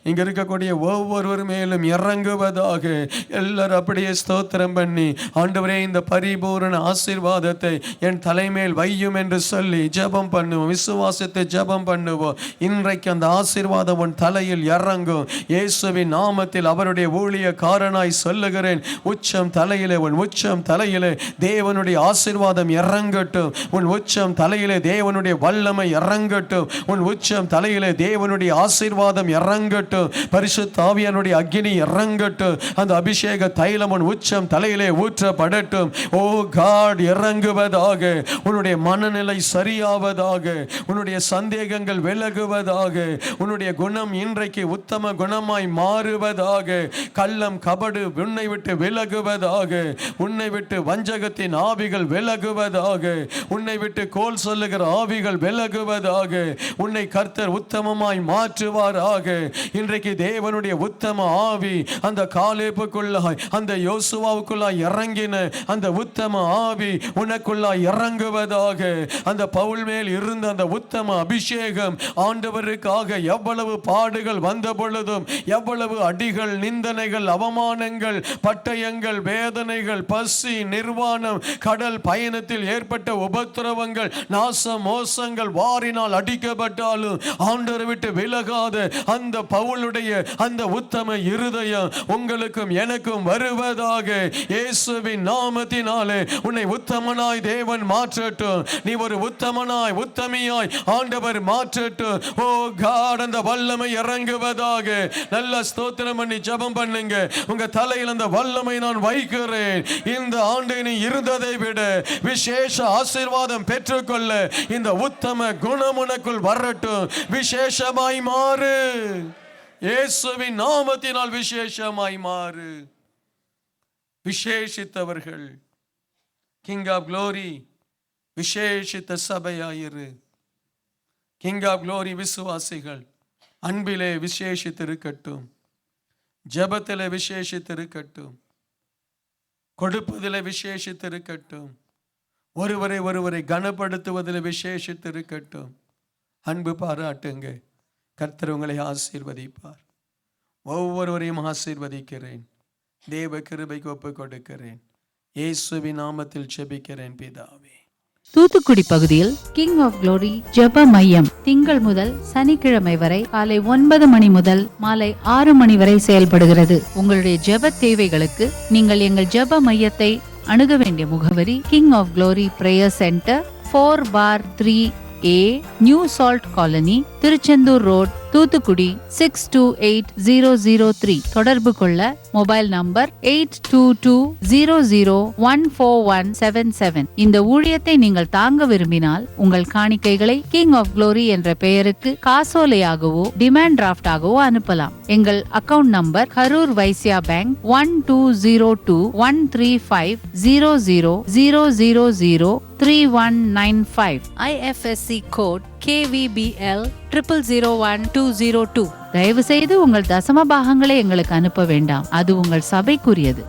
இங்க இருக்கக்கூடிய ஒவ்வொருவர் மேலும் இறங்குவதாக. எல்லாரும் அப்படியே ஸ்தோத்திரம் பண்ணி, ஆண்டவரே இந்த பரிபூரண ஆசீர்வாதத்தை என் தலைமேல் வையும் என்று சொல்லி ஜெபம் பண்ணுவோம். விசுவாசத்தை ஜெபம் பண்ணுவோம். இன்றைக்கு அந்த ஆசீர்வாதம் உன் தலையில் இறங்கும். இயேசுவின் நாமத்தில் அவருடைய ஊழியக்காரனாய் சொல்லுகிறேன், உச்சம் தலையிலே, உன் உச்சம் தலையிலே தேவனுடைய ஆசீர்வாதம் இறங்கட்டும். உன் உச்சம் தலையிலே தேவனுடைய வல்லமை இறங்கட்டும். உன் உச்சம் தலையிலே தேவனுடைய ஆசீர்வாதம் இறங்கட்டும். பரிசுத்த ஆவியானுடைய அக்கினி இறங்கட்டும். அந்த அபிஷேக தைலம் உன் உச்சம் தலையிலே ஊற்றப்படட்டும். ஓ காட், இறங்குவதாக. உன்னுடைய மனநிலை சரியாவதாக. உன்னுடைய சந்தேகங்கள் விலகுவதாக. உன்னுடைய குணம் இன்றைக்கு உத்தம குணமாய் மாறுவதாக. கள்ளம் கபடு உன்னை விட்டு விலகுவதாக. உன்னை விட்டு வஞ்சகத்தின் ஆவிகள் விலகுவதாக. உன்னை விட்டு கோல் சொல்லுகிற ஆவிகள் விலகுவதாக. உன்னை கர்த்தர் உத்தமமாய் மாற்றுவாராக. இன்றைக்கு தேவனுடைய உத்தம ஆவி அந்த காலேபுக்குள்ளாய், அந்த யோசுவாவுக்குள்ளாய் இறங்கின அந்த உத்தம ஆவி உனக்குள்ளாய் இறங்குவதாக. அந்த பவுல் மேல் இருந்த அந்த உத்தம அபிஷேகம் ஆண்டவருக்காக எவ்வளவு பாடுகள் வந்த பொழுதும், எவ்வளவு அடிகள், நிந்தனைகள், அவமானங்கள், பட்டயங்கள், வேதனைகள், பசி, நிர்வாணம், கடல் பயணத்தில் ஏற்பட்ட உபத்திரவங்கள், நாச மோசங்கள், வாரினால் அடிக்கப்பட்டாலும் ஆண்டவரை விட்டு விலகாத அந்த பவுலுடைய அந்த உத்தம இருதயம் உங்களுக்கும் எனக்கும் வருவதாக. இயேசுவின் நாமத்தினாலே உன்னை உத்தமனாய் தேவன் மாற்றட்டும். நீ ஒரு உத்தமனாய், உத்தமியாய் ஆண்டவர் மாற்றட்டும். ஓ காட், அந்த வல்லமை இறங்குவதாக. நல்ல ஸ்தோத்திரம் பண்ணி ஜெபம் பண்ணுங்க. உங்க தலையில் அந்த வல்லமை நான் வைக்கிறேன். இந்த ஆண்டு நீ இருந்ததை விட விசேஷ ஆசீர்வாதம் பெற்றுக்கொள்ள இந்த உத்தம குணம் உனக்குள் வரட்டும். விசேஷமாய் மாறு. இயேசுவின் நாமத்தினால் விசேஷமாய் மாறு. விசேஷித்தவர்கள், கிங் ஆஃப் க்ளோரி, விசேஷித்த சபையாயிரு. கிங் ஆஃப் க்ளோரி விசுவாசிகள் அன்பிலே விசேஷித்திருக்கட்டும். ஜெபத்திலே விசேஷித்திருக்கட்டும். கொடுப்பதிலே விசேஷித்திருக்கட்டும். ஒருவரை ஒருவரை கனப்படுத்துவதில் விசேஷித்திருக்கட்டும். அன்பு பாராட்டுங்க. கர்த்தர் உங்களை ஆசீர்வதிப்பார். ஒவ்வொருவரையும் ஆசீர்வதிக்கிறேன். தேவ கிருபைக்கு ஒப்புக் கொடுக்கிறேன். இயேசுவின் நாமத்தில் ஜெபிக்கிறேன் பிதாவே. தூத்துக்குடி பகுதியில் கிங் ஆஃப் க்ளோரி ஜெப மையம் திங்கள் முதல் சனிக்கிழமை வரை காலை 9 மணி முதல் மாலை 6 மணி வரை செயல்படுகிறது. உங்களுடைய ஜெப தேவைகளுக்கு நீங்கள் எங்கள் ஜெப மையத்தை அணுக வேண்டிய முகவரி king of glory prayer centre, 4/3A, new salt colony, Tiruchendur road, Thoothukudi 628003. தொடர்பு கொள்ள மொபைல் நம்பர் 8220014177. இந்த ஊழியத்தை நீங்கள் தாங்க விரும்பினால் உங்கள் காணிக்கைகளை கிங் ஆஃப் க்ளோரி என்ற பெயருக்கு காசோலையாகவோ டிமாண்ட் டிராஃப்டாகவோ அனுப்பலாம். எங்கள் account number Karur Vysya bank 1202135000003195. IFSC code KVBL 0001-202. தயவு செய்து உங்கள் தசம பாகங்களை எங்களுக்கு அனுப்ப வேண்டாம். அது உங்கள் சபைக்குரியது.